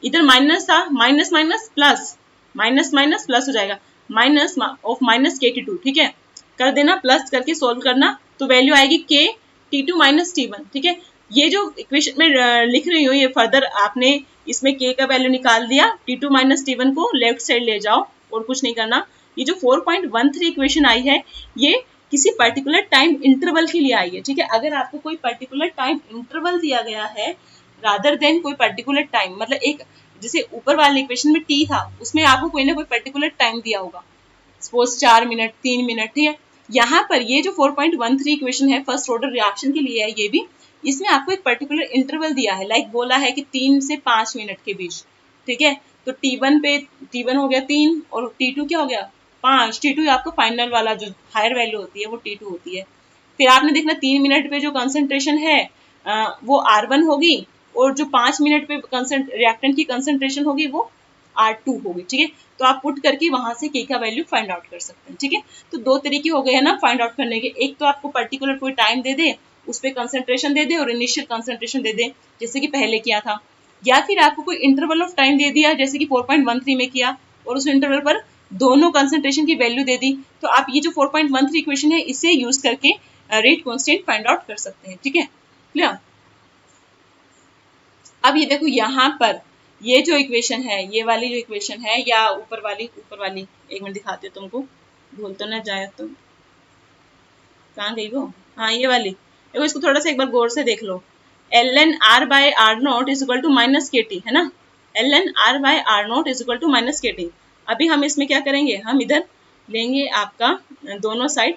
इधर माइनस था, minus minus plus, minus minus plus हो जाएगा, माइनस ऑफ माइनस kt2, ठीक है, कर देना, प्लस करके सोल्व करना, तो वैल्यू आएगी k t2 माइनस t1, ठीक है। ये जो इक्वेशन में लिख रही हूँ ये फर्दर आपने इसमें k का वैल्यू निकाल दिया, t2 माइनस t1 को लेफ्ट साइड ले जाओ और कुछ नहीं करना। ये जो 4.13 इक्वेशन आई है ये किसी पर्टिकुलर टाइम इंटरवल के लिए आई है, ठीक है। अगर आपको कोई पर्टिकुलर टाइम इंटरवल दिया गया है रादर देन कोई पर्टिकुलर टाइम, मतलब एक जैसे ऊपर वाले इक्वेशन में t था उसमें आपको कोई ना कोई पर्टिकुलर टाइम दिया होगा, सपोज 4 मिनट 3 मिनट, ठीक है। यहाँ पर ये जो 4.13 इक्वेशन है फर्स्ट ऑर्डर रिएक्शन के लिए है, ये भी इसमें आपको एक पर्टिकुलर इंटरवल दिया है, लाइक बोला है कि 3 से 5 मिनट के बीच, ठीक है। तो t1 पे t1 हो गया 3 और t2 क्या हो गया 5, t2 आपका फाइनल वाला जो हायर वैल्यू होती है वो t2 होती है। फिर आपने देखना 3 मिनट पे जो कंसंट्रेशन है वो r1 होगी, और जो 5 मिनट पे रिएक्टेंट की कंसंट्रेशन होगी वो R2 होगी, ठीक है। तो आप पुट करके वहां से k का वैल्यू फाइंड आउट कर सकते हैं, ठीक है। तो दो तरीके हो गए हैं ना फाइंड आउट करने के, एक तो आपको पर्टिकुलर कोई टाइम दे दे, उस पर कंसंट्रेशन दे दे और इनिशियल कंसंट्रेशन दे दे जैसे कि पहले किया था, या फिर आपको कोई इंटरवल ऑफ टाइम दे दिया जैसे कि 4.13 में किया और उस इंटरवल पर दोनों कंसंट्रेशन की वैल्यू दे दी, तो आप ये जो 4.13 इक्वेशन है इसे यूज करके रेट कांस्टेंट फाइंड आउट कर सकते हैं, ठीक है, क्लियर। अब ये देखो यहाँ पर ये जो इक्वेशन है, ये वाली जो इक्वेशन है या ऊपर वाली एक मिनट दिखाती हूँ तुमको, भूल तो ना जाए तुम, कहाँ गई वो, हाँ ये वाली देखो, इसको थोड़ा सा एक बार गौर से देख लो, ln r by r naught is equal to minus K T है ना, ln r by r naught is equal to minus K T. अभी हम इसमें क्या करेंगे, हम इधर लेंगे आपका दोनों साइड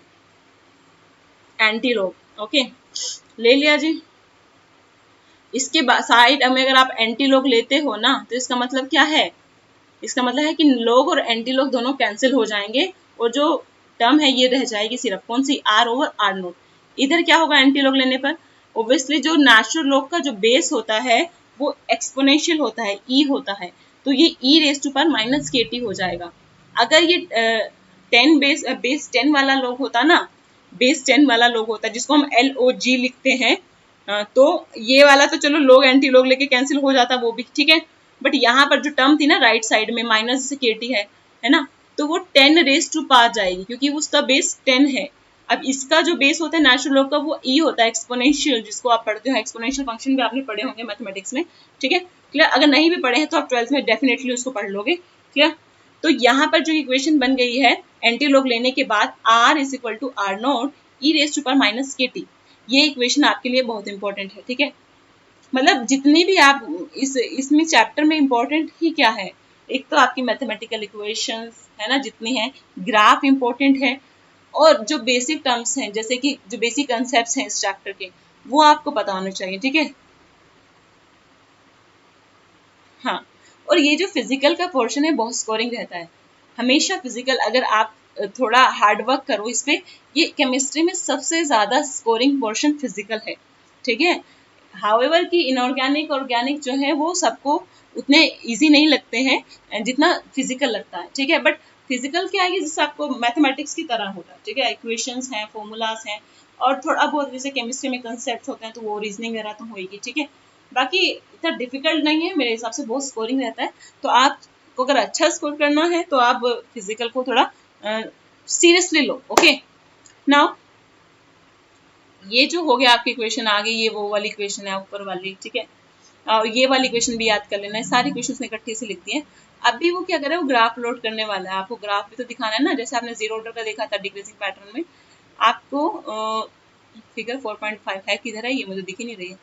एंटी लॉग, ओके, ले लिया जी। इसके साइड में अगर आप एंटी लॉग लेते हो ना तो इसका मतलब क्या है, इसका मतलब है कि लॉग और एंटी लॉग दोनों कैंसिल हो जाएंगे और जो टर्म है ये रह जाएगी सिर्फ कौन सी, r ओवर r नोट। इधर क्या होगा एंटी लॉग लेने पर, ओब्वियसली जो नेचुरल लॉग का जो बेस होता है वो एक्सपोनेंशियल होता है, e होता है, तो ये e रेज टू पर माइनस के टी हो जाएगा। अगर ये बेस 10 वाला लोग होता ना, बेस 10 वाला लोग होता जिसको हम LOG लिखते हैं, तो ये वाला तो चलो लोग एंटी लोग लेके कैंसिल हो जाता, वो भी ठीक है। बट यहाँ पर जो टर्म थी ना राइट साइड में माइनस जैसे KT है ना, तो वो 10 रेज टू पावर जाएगी क्योंकि उसका बेस 10 है। अब इसका जो बेस होता है नेचुरल लॉग का वो ई होता है, एक्सपोनेंशियल, जिसको आप पढ़ते हो एक्सपोनेंशियल फंक्शन भी आपने पढ़े होंगे मैथमेटिक्स में, ठीक है क्लियर। अगर नहीं भी पढ़े हैं तो आप 12th में डेफिनेटली उसको पढ़ लोगे, क्लियर। तो यहाँ पर जो इक्वेशन बन गई है एंटी लॉग लेने के बाद R is equal to R naught E raise to power minus KT, ये इक्वेशन आपके लिए बहुत इंपॉर्टेंट है, ठीक है। मतलब जितनी भी आप इसमें चैप्टर में इंपॉर्टेंट ही क्या है, एक तो आपकी मैथमेटिकल इक्वेशंस है ना जितनी है, ग्राफ इंपॉर्टेंट है, और जो बेसिक टर्म्स हैं जैसे कि जो बेसिक कंसेप्ट्स हैं इस चैप्टर के वो आपको पता होने चाहिए, ठीक है। हाँ, और ये जो फिजिकल का पोर्शन है बहुत स्कोरिंग रहता है हमेशा फिजिकल, अगर आप थोड़ा हार्ड वर्क करो इस पे, ये केमिस्ट्री में सबसे ज्यादा स्कोरिंग पोर्शन फिजिकल है, ठीक है। हाउएवर कि इनऑर्गेनिक ऑर्गेनिक जो है वो सबको उतने इजी नहीं लगते हैं जितना फिजिकल लगता है, ठीक है। बट फिजिकल क्या है कि जैसे आपको मैथमेटिक्स की तरह होता है, ठीक है, इक्वेशंस हैं, फॉर्मूलाज हैं, और थोड़ा बहुत जैसे केमिस्ट्री में कंसेप्ट होते हैं तो वो रीजनिंग वगैरह तो होगी, ठीक है। बाकी इतना डिफिकल्ट नहीं है मेरे हिसाब से, बहुत स्कोरिंग रहता है। तो आपको अगर अच्छा स्कोर करना है तो आप फिजिकल को थोड़ा सीरियसली लो, ओके। नाउ ये जो हो गया आपकी इक्वेशन आ गई, ये वो वाली इक्वेशन है ऊपर वाली, ठीक है। ये वाली इक्वेशन भी याद कर लेना है, सारी इक्वेशंस इकट्ठे से लिखती है। अभी वो क्या करे, वो ग्राफ लोड करने वाला है, आपको ग्राफ भी तो दिखाना है ना, जैसे आपने जीरो ऑर्डर का देखा था डिक्रीजिंग पैटर्न में। आपको फिगर 4.5 है, किधर है ये, मुझे दिख ही नहीं रही है।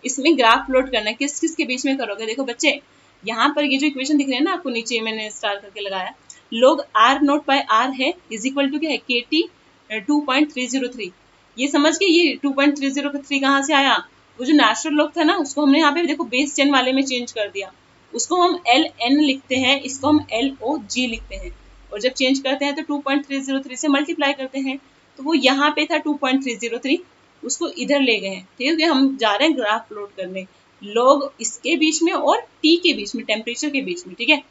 इसमें ग्राफ लोड करना है, किस किस के बीच में करोगे, देखो बच्चे यहाँ पर ये जो इक्वेशन दिख रही है ना आपको, नीचे मैंने स्टार करके लगाया, लोग R नोट बाय R है इज इक्वल टू क्या है, KT 2.303। ये समझ के ये 2.303 कहाँ से आया, वो जो नेचुरल लॉग था ना उसको हमने यहाँ पे देखो बेस 10 वाले में चेंज कर दिया, उसको हम LN लिखते हैं, इसको हम LOG लिखते हैं, और जब चेंज करते हैं तो 2.303 से मल्टीप्लाई करते हैं, तो वो यहाँ पे था 2.303, उसको इधर ले गए हैं, ठीक है। हम जा रहे हैं ग्राफ प्लॉट करने, लोग इसके बीच में और T के बीच में, टेम्परेचर के बीच में, ठीक है।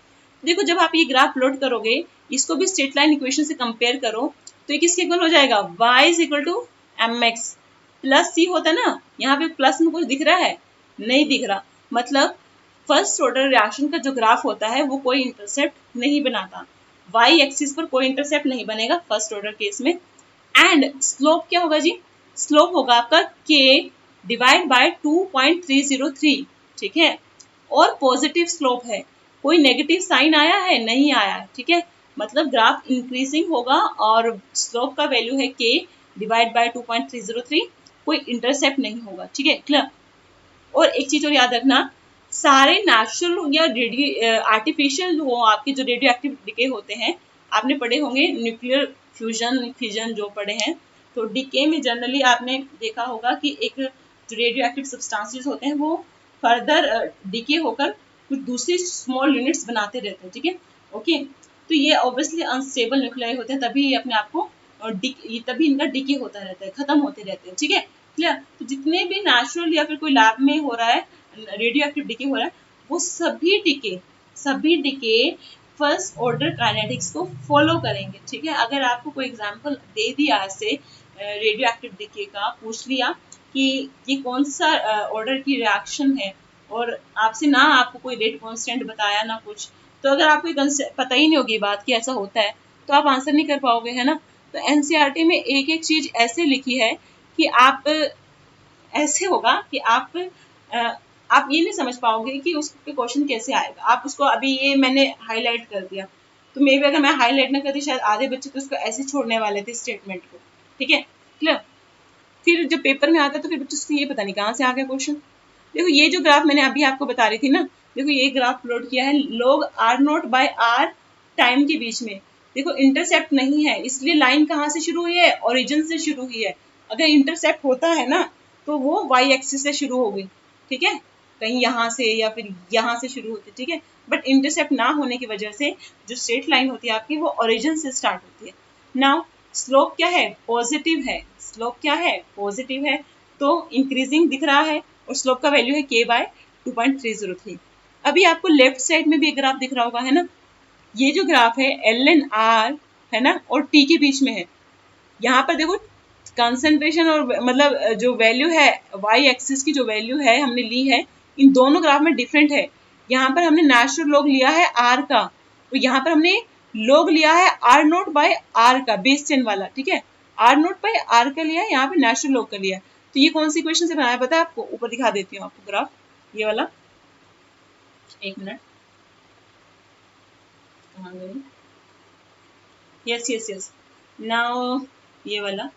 देखो जब आप ये ग्राफ प्लॉट करोगे, इसको भी स्ट्रेट लाइन इक्वेशन से कंपेयर करो, तो ये किसके इक्वल हो जाएगा, y is equal to mx plus C होता है ना, यहाँ पे प्लस में कुछ दिख रहा है, नहीं दिख रहा, मतलब फर्स्ट ऑर्डर रिएक्शन का जो ग्राफ होता है वो कोई इंटरसेप्ट नहीं बनाता, y एक्सिस पर कोई इंटरसेप्ट नहीं बनेगा फर्स्ट ऑर्डर केस में। एंड स्लोप क्या होगा जी, स्लोप होगा आपका k डिवाइड बाय 2.303, ठीक है। और पॉजिटिव स्लोप है, कोई नेगेटिव साइन आया है, नहीं आया, ठीक है। मतलब ग्राफ इंक्रीजिंग होगा और स्लोप का वैल्यू है k डिवाइड बाय 2.303, कोई इंटरसेप्ट नहीं होगा, ठीक है, क्लियर। और एक चीज और याद रखना, सारे नेचुरल या आर्टिफिशियल जो आपके जो रेडियो एक्टिव डिके होते हैं, आपने पढ़े होंगे न्यूक्लियर फ्यूजन फिजन जो पढ़े हैं, तो डिके में जनरली आपने देखा होगा कि एक जो रेडियो एक्टिव सब्सटेंसेस होते हैं वो फर्दर डिके होकर कुछ दूसरी स्मॉल यूनिट्स बनाते रहते हैं, ठीक है, ओके। तो ये ऑब्वियसली अनस्टेबल न्यूक्लियाई होते हैं, तभी ये अपने आप को तभी इनका डिके होता रहता है, खत्म होते रहते हैं, ठीक है, क्लियर। तो जितने भी नेचुरल या फिर कोई लैब में हो रहा है रेडियो एक्टिव डिके हो रहा है, वो सभी डिके फर्स्ट ऑर्डर काइनेटिक्स को फॉलो करेंगे, ठीक है। अगर आपको कोई एग्जांपल दे दिया ऐसे रेडियो एक्टिव डिके का, पूछ लिया कि ये कौन सा ऑर्डर की रिएक्शन है, और आपसे ना आपको कोई रेट कांस्टेंट बताया ना कुछ, तो अगर आपको पता ही नहीं होगी बात कि ऐसा होता है, तो आप आंसर नहीं कर पाओगे, है ना। तो एनसीईआरटी में एक एक चीज ऐसे लिखी है कि आप ऐसे होगा कि आप ये नहीं समझ पाओगे कि उस पे क्वेश्चन कैसे आएगा। आप उसको अभी ये मैंने हाईलाइट कर दिया, तो मे भी अगर मैं हाईलाइट ना करती शायद आधे बच्चे तो उसको ऐसे छोड़ने वाले थे स्टेटमेंट को, ठीक है, क्लियर। फिर जब पेपर में आता तो फिर बच्चों से ये पता नहीं कहाँ से आ गया क्वेश्चन। देखो ये जो ग्राफ मैंने अभी आपको बता रही थी ना, देखो ये ग्राफ प्लॉट किया है लोग R naught by R time के बीच में, देखो इंटरसेप्ट नहीं है, इसलिए लाइन कहाँ से शुरू हुई है, ओरिजिन से शुरू हुई है। अगर इंटरसेप्ट होता है ना तो वो y एक्सिस से शुरू होगी, ठीक है, कहीं यहाँ से या फिर यहाँ से शुरू होती है, ठीक है। बट इंटरसेप्ट ना होने की वजह से जो स्ट्रेट लाइन होती है आपकी वो ओरिजिन से स्टार्ट होती है। नाउ स्लोप क्या है, पॉजिटिव है, स्लोप क्या है, पॉजिटिव है, तो इंक्रीजिंग दिख रहा है, और स्लोप का वैल्यू है k बाय 2.303। अभी आपको लेफ्ट साइड में भी एक ग्राफ दिख रहा होगा, है ना, ये जो ग्राफ है LNR है ना, और टी के बीच में है। यहाँ पर देखो कंसंट्रेशन और मतलब जो वैल्यू है वाई एक्सिस की जो वैल्यू है हमने ली है, इन दोनों ग्राफ में डिफरेंट है। यहाँ पर हमने नेचुरल लॉग लिया है आर का, तो यहाँ पर हमने लॉग लिया है आर नोट बाय आर का, बेस 10 वाला, ठीक है, आर नोट बाय आर का लिया है, यहाँ पे नेचुरल लॉग का लिया है। तो ये कौन सी इक्वेशन से बनाया पता है आपको? ऊपर दिखा देती हूँ आपको ग्राफ, ये वाला, एक मिनट, कहाँ गई, यस यस यस, नाउ ये वाला,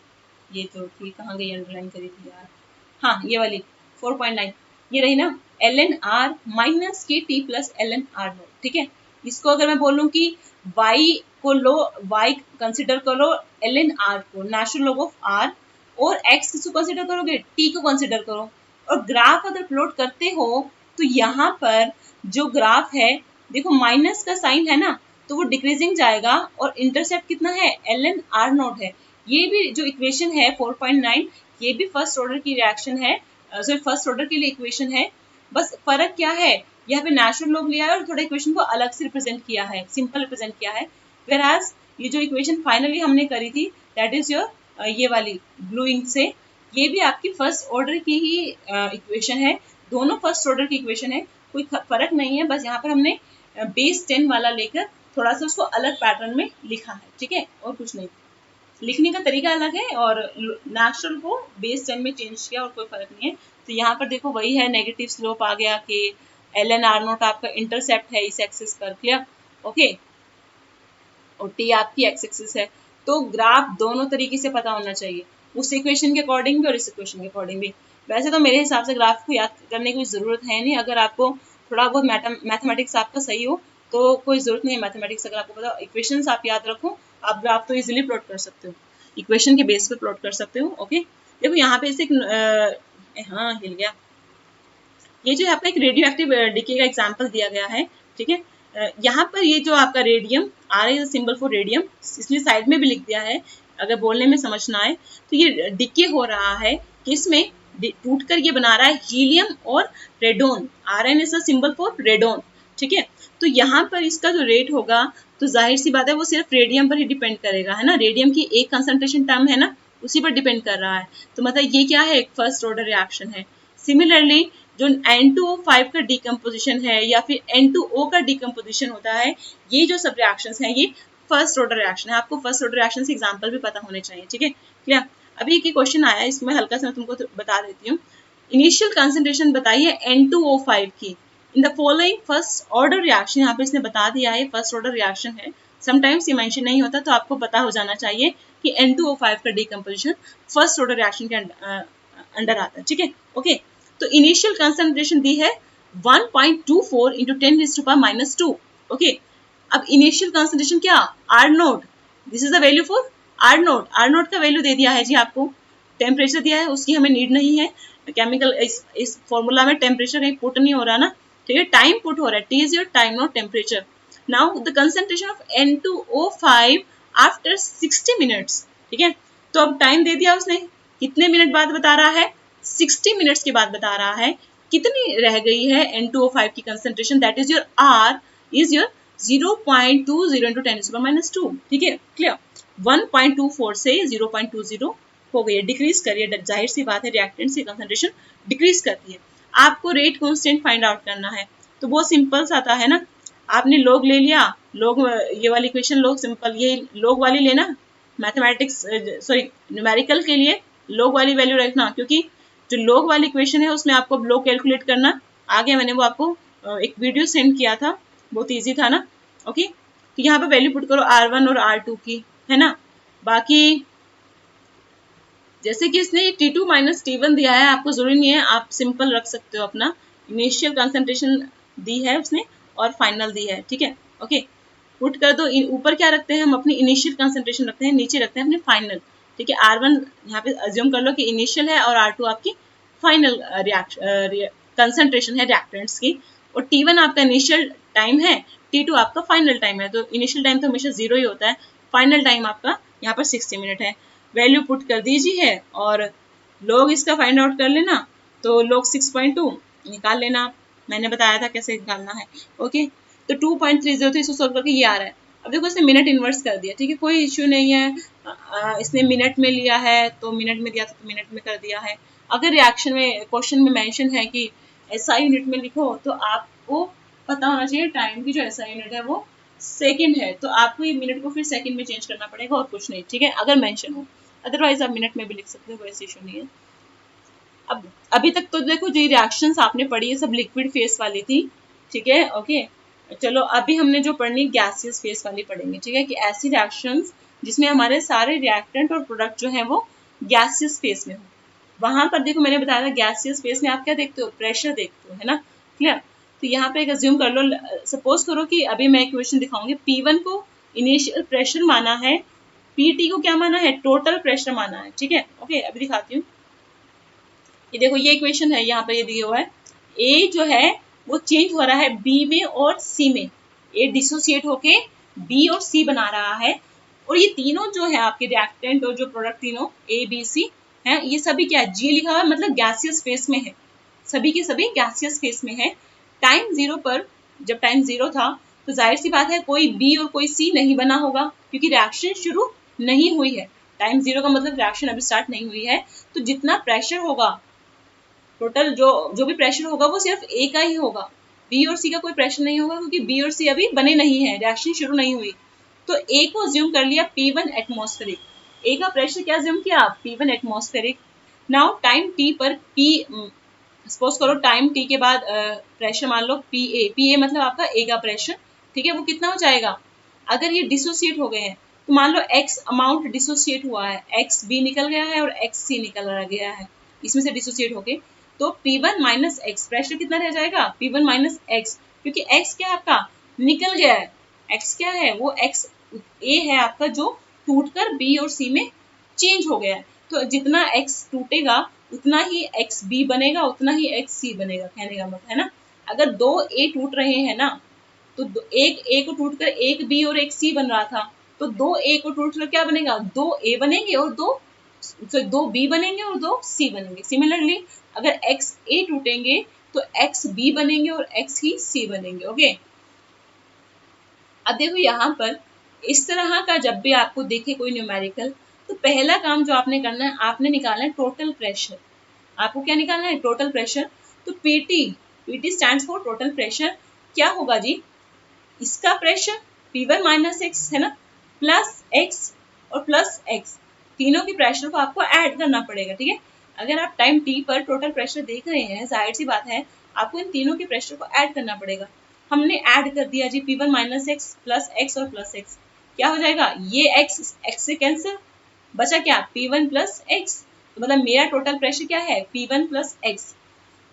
ये तो थी, कहाँ गई, अंडरलाइन करी थी यार, हाँ ये वाली 4.9, ये रही ना, L N R minus K T plus L N R naught, ठीक है। इसको अगर मैं बोलूँ कि y को लो, y कंसिडर करो एल एन आर को, नेचुरल लॉग ऑफ आर, और x किसको कंसिडर करोगे, t को कंसिडर करो, और ग्राफ अगर प्लॉट करते हो तो यहाँ पर जो ग्राफ है देखो माइनस का साइन है ना, तो वो डिक्रीजिंग जाएगा, और इंटरसेप्ट कितना है, एल एन आर नोट है। ये भी जो इक्वेशन है 4.9, ये भी फर्स्ट ऑर्डर की रिएक्शन है, सॉरी फर्स्ट ऑर्डर के लिए इक्वेशन है। बस फर्क क्या है, यहाँ पे नेचुरल लॉग लिया है और थोड़ा इक्वेशन को अलग से रिप्रेजेंट किया है, सिंपल रिप्रेजेंट किया है। वेराज ये जो इक्वेशन फाइनली हमने करी थी दैट इज योर ये वाली ब्लू इंक से, ये भी आपकी फर्स्ट ऑर्डर की ही इक्वेशन है, दोनों फर्स्ट ऑर्डर की इक्वेशन है, कोई फर्क नहीं है, बस यहाँ पर हमने बेस 10 वाला लेकर थोड़ा सा उसको अलग पैटर्न में लिखा है, ठीक है, और कुछ नहीं, लिखने का तरीका अलग है, और नेचुरल को बेस 10 में चेंज किया, और कोई फर्क नहीं है। तो यहाँ पर देखो वही है, नेगेटिव स्लोप आ गया कि एल एन आर नोट आपका इंटरसेप्ट है इस एक्सिस पर, क्लियर, ओके, और टी आपकी एक्स एक्सिस है। तो ग्राफ दोनों तरीके से पता होना चाहिए, उस इक्वेशन के अकॉर्डिंग भी और इस इक्वेशन के अकॉर्डिंग भी। वैसे तो मेरे हिसाब से ग्राफ को याद करने की जरूरत है नहीं, अगर आपको थोड़ा बहुत मैथमेटिक्स आपका सही हो तो कोई जरूरत नहीं है मैथमेटिक्स, अगर आपको पता इक्वेशंस आप याद रखो, आप ग्राफ तो इजीली प्लॉट कर सकते हो, इक्वेशन के बेस पे प्लॉट कर सकते हो, ओके। देखो यहाँ पे इसे हाँ हिल गया, ये जो आपका एक रेडियो एक्टिव डीके का एग्जाम्पल दिया गया है, ठीक है। यहाँ पर ये जो आपका radium R is symbol for radium, इसलिए साइड में भी लिख दिया है, अगर बोलने में समझना है तो ये डिके हो रहा है किसमें, टूट कर ये बना रहा है हीलियम और radon, R N is a symbol for radon, ठीक है। तो यहाँ पर इसका जो रेट होगा तो जाहिर सी बात है वो सिर्फ रेडियम पर ही डिपेंड करेगा, है ना, रेडियम की एक कंसंट्रेशन टर्म है ना, उसी पर डिपेंड कर रहा है, तो मतलब ये क्या है, एक फर्स्ट ऑर्डर रिएक्शन है। सिमिलरली जो N2O5 का डिकम्पोजिशन है या फिर N2O का डिकम्पोजिशन होता है, ये जो सब रिएक्शंस हैं ये फर्स्ट ऑर्डर रिएक्शन है, आपको फर्स्ट ऑर्डर रिएक्शन से एग्जांपल भी पता होने चाहिए, ठीक है, क्लियर। अभी एक क्वेश्चन आया है, इसमें हल्का सा मैं तुमको बता देती हूँ, इनिशियल कंसंट्रेशन बताइए N2O5 की in the following first order reaction, यहाँ पे इसने बता दिया है फर्स्ट ऑर्डर रिएक्शन है, समटाइम्स ये मेंशन नहीं होता, तो आपको पता हो जाना चाहिए कि N2O5 का डिकम्पोजिशन फर्स्ट ऑर्डर रिएक्शन के अंडर आता है, ठीक है, ओके। तो इनिशियल कंसंट्रेशन दी है 1.24 इंटू 10⁻⁻², ओके। अब इनिशियल कंसंट्रेशन क्या, R naught, this is the value for R naught, R naught का वैल्यू दे दिया है जी आपको, टेम्परेचर दिया है उसकी हमें नीड नहीं है, केमिकल इस फॉर्मूला में टेम्परेचर कहीं पुट नहीं हो रहा ना, ठीक है, टाइम पुट हो रहा है, T is your time not temperature. Now the concentration of N2O5 after 60 minutes, ठीक है, तो अब टाइम दे दिया उसने, कितने मिनट बाद बता रहा है, 60 मिनट्स के बाद बता रहा है, कितनी रह गई है N2O5 की concentration, that is your R is your 0.20 into 10⁻², ठीक है, क्लियर, 1.24 से 0.20 हो गई है, डिक्रीज करिए, जाहिर सी बात है रिएक्टेंट्स की कंसंट्रेशन डिक्रीज करती है। आपको रेट कांस्टेंट फाइंड आउट करना है, तो बहुत सिंपल सा आता है ना, आपने लोग ले लिया, लोग ये वाली इक्वेशन लोग सिंपल, ये लोग वाली लेना, मैथमेटिक्स सॉरी न्यूमेरिकल के लिए लोग वाली वैल्यू रखना, क्योंकि जो लोग वाली इक्वेशन है उसमें आपको लोग कैलकुलेट करना आ गया, मैंने वो आपको एक वीडियो सेंड किया था, बहुत इजी था ना, ओके। तो यहाँ पे वैल्यू पुट करो R1 और R2 की, है ना, बाकी जैसे कि इसने T2 माइनस T1 दिया है, आपको जरूरी नहीं है, आप सिंपल रख सकते हो, अपना इनिशियल कंसंट्रेशन दी है उसने और फाइनल दी है, ठीक है, ओके, पुट कर दो, ऊपर क्या रखते हैं हम, अपनी इनिशियल कंसंट्रेशन रखते हैं, नीचे रखते हैं अपने फाइनल, ठीक है, R1 यहाँ पे अज्यूम कर लो कि इनिशियल है और R2 आपकी फाइनल कंसंट्रेशन है रिएक्टेंट्स की, और T1 आपका इनिशियल टाइम है, T2 आपका फाइनल टाइम है, तो इनिशियल टाइम तो हमेशा 0 ही होता है, फाइनल टाइम आपका यहाँ पर 60 मिनट है, वैल्यू पुट कर दीजिए और लोग इसका फाइंड आउट कर लेना, तो लोग 6.2 निकाल लेना, मैंने बताया था कैसे निकालना है, ओके। तो 2.30 इसको सॉल्व करके ये आ रहा है, अब देखो इसने मिनट इन्वर्स कर दिया, ठीक है, कोई इश्यू नहीं है, इसने मिनट में लिया है तो मिनट में दिया था तो मिनट में कर दिया है। अगर रिएक्शन में क्वेश्चन में मेंशन है कि एसआई यूनिट में लिखो तो आपको पता होना चाहिए टाइम की जो एसआई यूनिट है वो सेकंड है, तो आपको ये मिनट को फिर सेकंड में चेंज करना पड़ेगा और कुछ नहीं, ठीक है, अगर मेंशन हो। अदरवाइज आप मिनट में भी लिख सकते हो, कोई ऐसी इशू नहीं है। अब अभी तक तो देखो जो रिएक्शंस आपने पढ़ी है सब लिक्विड फेस वाली थी, ठीक है, ओके। चलो अभी हमने जो पढ़नी गैसियस फेस वाली पढ़ेंगे, ठीक है, कि ऐसी रिएक्शंस जिसमें हमारे सारे रिएक्टेंट और प्रोडक्ट जो है वो गैसियस फेस में हो। वहां पर देखो मैंने बताया था गैसियस फेस में आप क्या देखते हो, प्रेशर देखते हो, है ना, क्लियर। तो यहाँ पे एक अज्यूम कर लो, सपोज करो कि अभी मैं इक्वेशन दिखाऊंगी, P1 को इनिशियल प्रेशर माना है, PT को क्या माना है, टोटल प्रेशर माना है, ठीक है, ओके। अभी दिखाती हूँ, ये देखो ये इक्वेशन है, यहाँ पर ये दिया हुआ है, ए जो है वो चेंज हो रहा है बी में और सी में, ए डिसोसिएट होके बी और सी बना रहा है, और ये तीनों जो है आपके रिएक्टेंट और जो प्रोडक्ट तीनों ए बी सी है, ये सभी क्या है, जी लिखा हुआ है, मतलब गैसियस फेस में है, सभी के सभी गैसियस फेस में है। टाइम जीरो पर, जब टाइम जीरो था तो जाहिर सी बात है कोई बी और कोई सी नहीं बना होगा, क्योंकि रिएक्शन शुरू नहीं हुई है। टाइम जीरो का मतलब रिएक्शन अभी स्टार्ट नहीं हुई है, तो जितना प्रेशर होगा टोटल जो भी प्रेशर होगा वो सिर्फ ए का ही होगा, बी और सी का कोई प्रेशर नहीं होगा, क्योंकि बी और सी अभी बने नहीं है, रिएक्शन शुरू नहीं हुई। तो ए को अज्यूम कर लिया P1 एटमॉस्फेरिक, ए का प्रेशर क्या अज्यूम किया, P1 atmospheric. Now time T पर P, सपोज करो टाइम टी के बाद प्रेशर मान लो PA मतलब आपका ए का प्रेशर, ठीक है, वो कितना हो जाएगा, अगर ये डिसोसिएट हो गए हैं तो मान लो x अमाउंट डिसोसिएट हुआ है, एक्स बी निकल गया है और एक्स सी निकल गया है, इसमें से डिसोसिएट होके, तो P1 माइनस एक्स, प्रेशर कितना रह जाएगा, P1 माइनस एक्स, क्योंकि x क्या आपका निकल गया है, x क्या है वो x a है आपका जो टूटकर b और c में चेंज हो गया है, तो जितना x टूटेगा उतना ही एक्स बी बनेगा, उतना ही एक्स सी बनेगा, कहने का मतलब है ना। अगर दो ए टूट रहे हैं ना, तो एक ए को टूटकर एक बी और एक सी बन रहा था, तो दो ए को टूटकर क्या बनेगा, दो ए बनेंगे और दो बी बनेंगे और दो सी बनेंगे। सिमिलरली अगर एक्स ए टूटेंगे तो एक्स बी बनेंगे और एक्स ही सी बनेंगे, ओके। अब देखो यहाँ पर इस तरह का जब भी आपको देखे कोई न्यूमेरिकल, तो पहला काम जो आपने करना है, आपने निकालना है टोटल प्रेशर। आपको क्या निकालना है, टोटल प्रेशर। तो PT stands for total pressure. क्या होगा जी, इसका प्रेशर P1 माइनस एक्स है ना, प्लस एक्स और प्लस एक्स, तीनों के प्रेशर को आपको ऐड करना पड़ेगा, ठीक है। अगर आप टाइम टी पर टोटल प्रेशर देख रहे हैं, जाहिर सी बात है आपको इन तीनों के प्रेशर को ऐड करना पड़ेगा। हमने ऐड कर दिया जी P1 minus x plus x और प्लस एक्स, क्या हो जाएगा, ये एक्स एक्स से कैंसिल, बचा क्या P1 प्लस एक्स, तो मतलब मेरा टोटल प्रेशर क्या है P1 प्लस एक्स।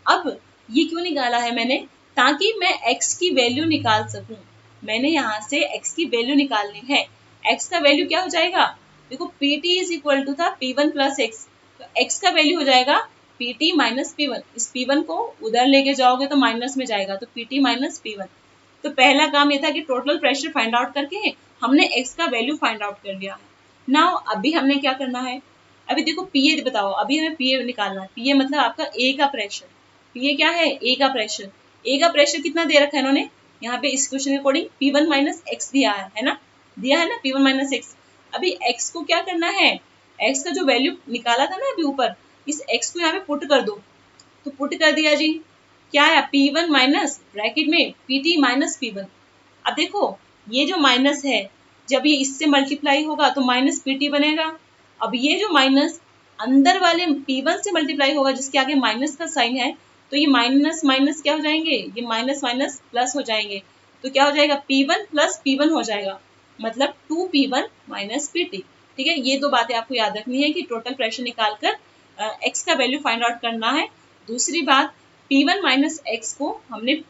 अब ये क्यों निकाला है मैंने, ताकि मैं x की वैल्यू निकाल सकूं, मैंने यहाँ से x की वैल्यू निकालनी है। x का वैल्यू क्या हो जाएगा, देखो pt इज इक्वल टू था P1 प्लस एक्स, तो x का वैल्यू हो जाएगा pt माइनस P1, इस P1 को उधर लेके जाओगे तो माइनस में जाएगा, तो pt माइनस P1। तो पहला काम ये था कि टोटल प्रेशर फाइंड आउट करके हमने x का वैल्यू फाइंड आउट कर लिया है। नाउ अभी हमने क्या करना है, अभी देखो PA बताओ, अभी हमें PA निकालना है। PA मतलब आपका A का प्रेशर, ये क्या है, ए का प्रेशर। ए का प्रेशर कितना दे रखा है इन्होंने, यहाँ पे इस क्वेश्चन के अकॉर्डिंग P1 माइनस एक्स दिया है ना, दिया है ना P1 माइनस एक्स। अभी x को क्या करना है, x का जो वैल्यू निकाला था ना अभी ऊपर, इस x को यहाँ पे पुट कर दो, तो पुट कर दिया जी, क्या है P1 माइनस ब्रैकेट में PT माइनस P1। अब देखो ये जो माइनस है, जब ये इससे मल्टीप्लाई होगा तो माइनस PT बनेगा। अब ये जो माइनस अंदर वाले P1 से मल्टीप्लाई होगा जिसके आगे माइनस का साइन है, तो ये माइनस माइनस क्या हो जाएंगे, ये माइनस माइनस प्लस हो जाएंगे, तो क्या हो जाएगा P1 प्लस P1 हो जाएगा, मतलब 2P1 माइनस PT, ठीक है। ये दो बातें आपको याद रखनी है कि टोटल प्रेशर निकालकर x का वैल्यू फाइंड आउट करना है। दूसरी बात, P1 माइनस एक्स को हमने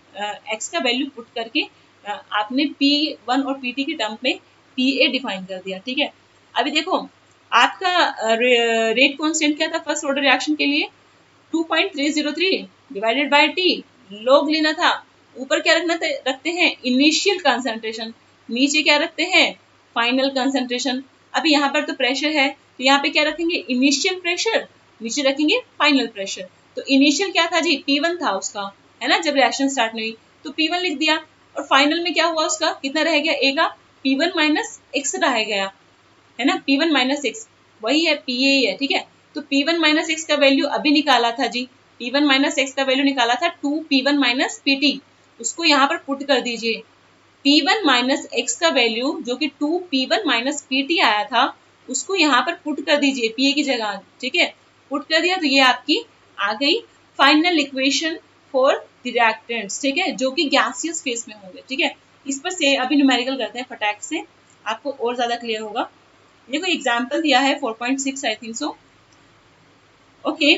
x का वैल्यू पुट करके आपने P1 और PT के टर्म में PA डिफाइन कर दिया, ठीक है। अभी देखो आपका रेट कांस्टेंट क्या था फर्स्ट ऑर्डर रिएक्शन के लिए, 2.303 डिवाइडेड बाय टी, लॉग लेना था। ऊपर क्या रखते हैं इनिशियल कंसंट्रेशन, नीचे क्या रखते हैं फाइनल कंसंट्रेशन। अभी यहाँ पर तो प्रेशर है तो यहाँ पे क्या रखेंगे इनिशियल प्रेशर, नीचे रखेंगे फाइनल प्रेशर। तो इनिशियल क्या था जी P1 था उसका, है ना, जब रिएक्शन स्टार्ट हुई तो P1 लिख दिया, और फाइनल में क्या हुआ उसका कितना रह गया, ए का P1 माइनस एक्स रह गया, है ना, P1 माइनस एक्स वही है, PA ही है, ठीक है। तो P1 माइनस एक्स का वैल्यू अभी निकाला था जी, P1 माइनस एक्स का वैल्यू निकाला था 2P1 माइनस PT, उसको यहाँ पर पुट कर दीजिए। P1 माइनस एक्स का वैल्यू जो कि 2P1 माइनस PT आया था, उसको यहाँ पर पुट कर दीजिए PA की जगह, ठीक है। पुट कर दिया तो ये आपकी आ गई final equation for the reactants, ठीक है, जो कि गैसियस फेस में होंगे, ठीक है। इस पर से अभी न्यूमेरिकल करते हैं फटाक से, आपको और ज्यादा क्लियर होगा। देखो एग्जाम्पल दिया है 4.6 I think so. Okay,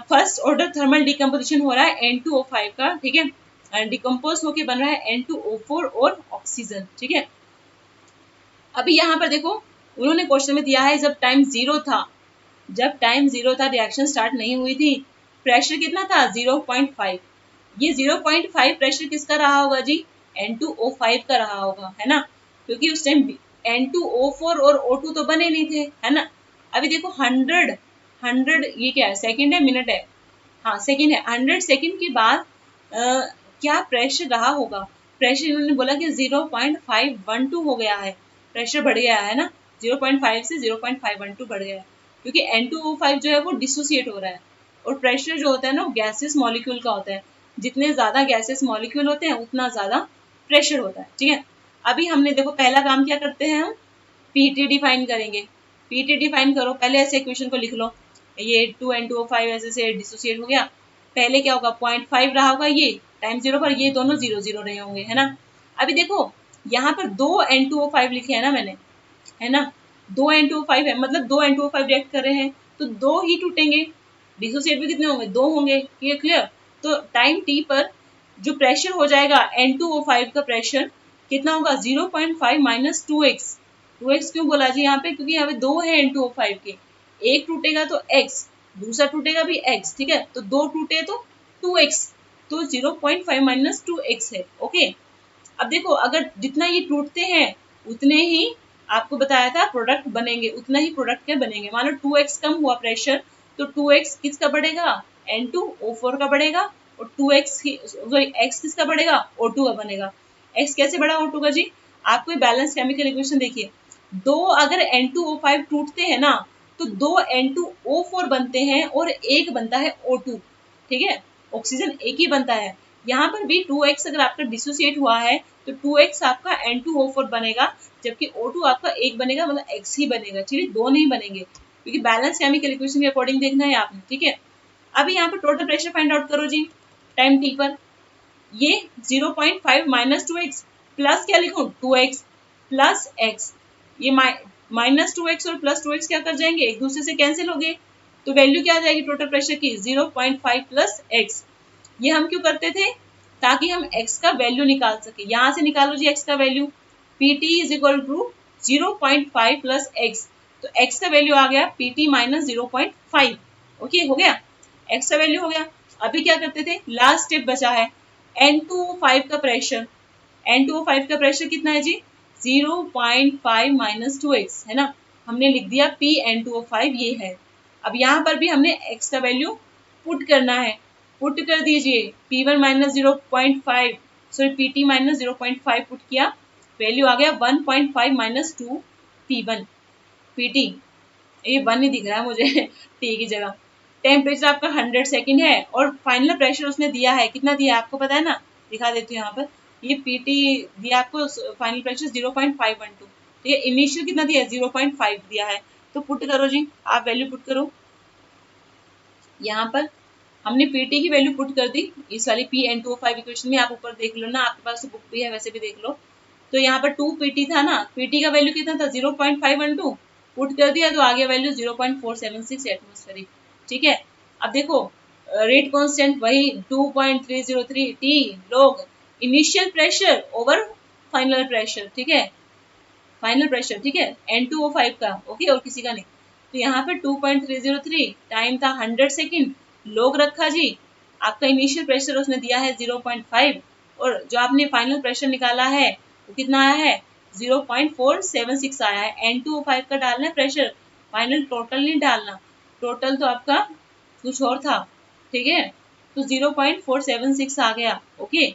first order thermal decomposition हो रहा है N2O5 का, ठीक है, डिकम्पोज होके बन रहा है N2O4 और ऑक्सीजन, ठीक है। अभी यहाँ पर देखो उन्होंने क्वेश्चन में दिया है जब टाइम जीरो था, जब टाइम जीरो था, रिएक्शन स्टार्ट नहीं हुई थी, प्रेशर कितना था 0.5। ये 0.5 प्रेशर किसका रहा होगा जी, N2O5 का रहा होगा, है ना, क्योंकि उस टाइम N2O4 और O2 तो बने नहीं थे, है ना। अभी देखो 100 ये क्या है, सेकंड है मिनट है, हाँ सेकंड है, 100 सेकंड के बाद क्या प्रेशर रहा होगा। प्रेशर इन्होंने बोला कि 0.512 हो गया है, प्रेशर बढ़ गया है ना, 0.5 से 0.512 बढ़ गया है, क्योंकि N2O5 जो है वो डिसोसिएट हो रहा है। और प्रेशर जो होता है ना वो गैसेस मॉलिक्यूल का होता है, जितने ज्यादा गैसेस मॉलिक्यूल होते हैं उतना ज्यादा प्रेशर होता है, ठीक है। अभी हमने देखो पहला काम क्या करते हैं, हम पीटी डिफाइन करेंगे। पीटी डिफाइन करो, पहले ऐसे इक्वेशन को लिख लो, ये 2N2O5 ऐसे से डिसोसिएट हो गया, पहले क्या होगा 0.5 रहा होगा, ये टाइम जीरो पर ये दोनों 0 0 रहे होंगे, है ना। अभी देखो यहाँ पर 2N2O5 लिखे है ना मैंने, है ना, 2N2O5 है, मतलब 2N2O5 रिएक्ट कर रहे हैं तो दो ही टूटेंगे, डिसोसिएट भी कितने होंगे, दो होंगे, ये क्लियर। तो टाइम टी पर जो प्रेशर हो जाएगा N2O5 का प्रेशर कितना होगा 0.5 माइनस 2x। 2x क्यों बोला जी यहाँ पे, क्योंकि यहाँ पे दो है N2O5 के, एक टूटेगा तो x, दूसरा टूटेगा भी x, ठीक है, तो दो टूटे तो 2x, तो 0.5 माइनस 2x है, ओके। अब देखो अगर जितना ये टूटते हैं उतने ही आपको बताया था प्रोडक्ट बनेंगे, उतना ही प्रोडक्ट के बनेंगे। मान लो 2x कम हुआ प्रेशर तो 2x किसका बढ़ेगा, N2O4 का बढ़ेगा, और 2x सॉरी x किसका बढ़ेगा, O2 का बनेगा। x कैसे बढ़ा O2 का जी, आपको बैलेंस केमिकल इक्वेशन देखिए, दो अगर N2O5 टूटते हैं ना तो दो N2O4 बनते हैं और एक बनता है O2, ठीक है, ऑक्सीजन एक ही बनता है। यहाँ पर भी 2x अगर आपका डिसोसिएट हुआ है तो 2x आपका N2O4 बनेगा, जबकि O2 आपका एक बनेगा, मतलब x ही बनेगा, ठीक है, दो नहीं बनेंगे, क्योंकि बैलेंस केमिकल इक्वेशन के अकॉर्डिंग देखना है आपने, ठीक है। अभी यहाँ पर टोटल प्रेशर फाइंड आउट करो जी टाइम t पर, ये 0.5 माइनस 2x प्लस क्या लिखूं 2x प्लस x, ये माइनस 2x और प्लस 2x क्या कर जाएंगे, एक दूसरे से कैंसिल हो गए, तो वैल्यू क्या आ जाएगी टोटल प्रेशर की 0.5 प्लस x। ये हम क्यों करते थे, ताकि हम x का वैल्यू निकाल सके, यहाँ से निकालो जी x का value, Pt is equal to 0.5 plus x, तो x का वैल्यू आ गया Pt माइनस 0.5, ओके हो गया, x का वैल्यू हो गया। अभी क्या करते थे, लास्ट स्टेप बचा है N2O5 का प्रेशर, N2O5 का प्रेशर कितना है जी 0.5 माइनस 2x, है ना, हमने लिख दिया PN2O5 ये है। अब यहाँ पर भी हमने x का वैल्यू पुट करना है, पुट कर दीजिए P1 minus 0.5 sorry PT minus 0.5 put किया, वैल्यू आ गया 1.5 माइनस 2 P1 PT, ये 1 ही दिख रहा है मुझे T की जगह। टेम्परेचर आपका 100 सेकंड है और फाइनल प्रेशर उसने दिया है, कितना दिया है आपको पता है ना, दिखा देती हूँ यहाँ पर, ये PT दिया आपको फाइनल प्रेशर 0.512, ठीक है, इनिशियल कितना दिया है 0.5 दिया है, तो पुट करो जी, आप वैल्यू पुट करो। यहाँ पर हमने PT की वैल्यू पुट कर दी इस वाली PN2O5 इक्वेशन में, आप ऊपर देख लो ना, आपके पास तो बुक भी है वैसे भी देख लो। तो यहाँ पर 2 PT था ना, PT का वैल्यू कितना था 0.512, पुट कर दिया तो आ गया वैल्यू 0.476 एटमॉस्फेरिक, ठीक है। अब देखो रेट कांस्टेंट वही 2.303 T log initial pressure over final pressure, ठीक है, फाइनल प्रेशर, ठीक है, N2O5 का, ओके, और किसी का नहीं। तो यहाँ पे 2.303, टाइम था 100 सेकेंड, लोग रखा जी, आपका इनिशियल प्रेशर उसने दिया है 0.5 और जो आपने फाइनल प्रेशर निकाला है वो कितना आया है 0.476 आया है। N2O5 का डालना है प्रेशर, फाइनल टोटल नहीं डालना, टोटल तो आपका कुछ और था, ठीक है, तो 0.476 आ गया, ओके।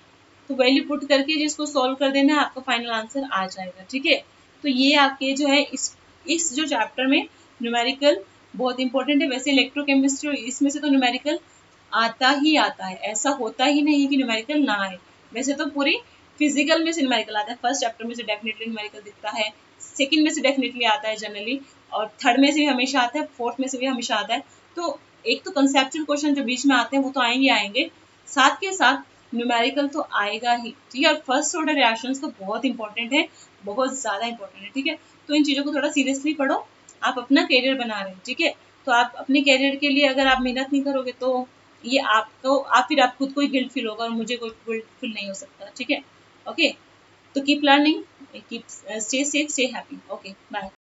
तो वैल्यू पुट करके जिसको सॉल्व कर देना है आपका फाइनल आंसर आ जाएगा, ठीक है। तो ये आपके जो है इस जो चैप्टर में न्यूमेरिकल बहुत इंपॉर्टेंट है। वैसे इलेक्ट्रोकेमिस्ट्री इसमें से तो न्यूमेरिकल आता ही आता है, ऐसा होता ही नहीं कि न्यूमेरिकल ना आए। वैसे तो पूरी फिजिकल में से न्यूमेरिकल आता है, फर्स्ट चैप्टर में से डेफिनेटली न्यूमेरिकल दिखता है, सेकंड में से डेफिनेटली आता है जनरली, और थर्ड में से भी हमेशा आता है, फोर्थ में से भी हमेशा आता है। तो एक तो कंसेप्चुअल क्वेश्चन जो बीच में आते हैं वो तो आएंगे आएंगे, साथ के साथ न्यूमेरिकल तो आएगा ही, ठीक है। और फर्स्ट ऑर्डर रिएक्शंस तो बहुत इंपॉर्टेंट है, बहुत ज़्यादा इंपॉर्टेंट है, ठीक है। तो इन चीज़ों को थोड़ा सीरियसली पढ़ो, आप अपना करियर बना रहे हैं, ठीक है। तो आप अपने करियर के लिए अगर आप मेहनत नहीं करोगे तो ये आपको फिर आप खुद को ही गिल्ट फील होगा, और मुझे कोई गिल्ट फील नहीं हो सकता, ठीक है। ओके, तो keep learning, keep stay safe, stay happy. Okay, bye.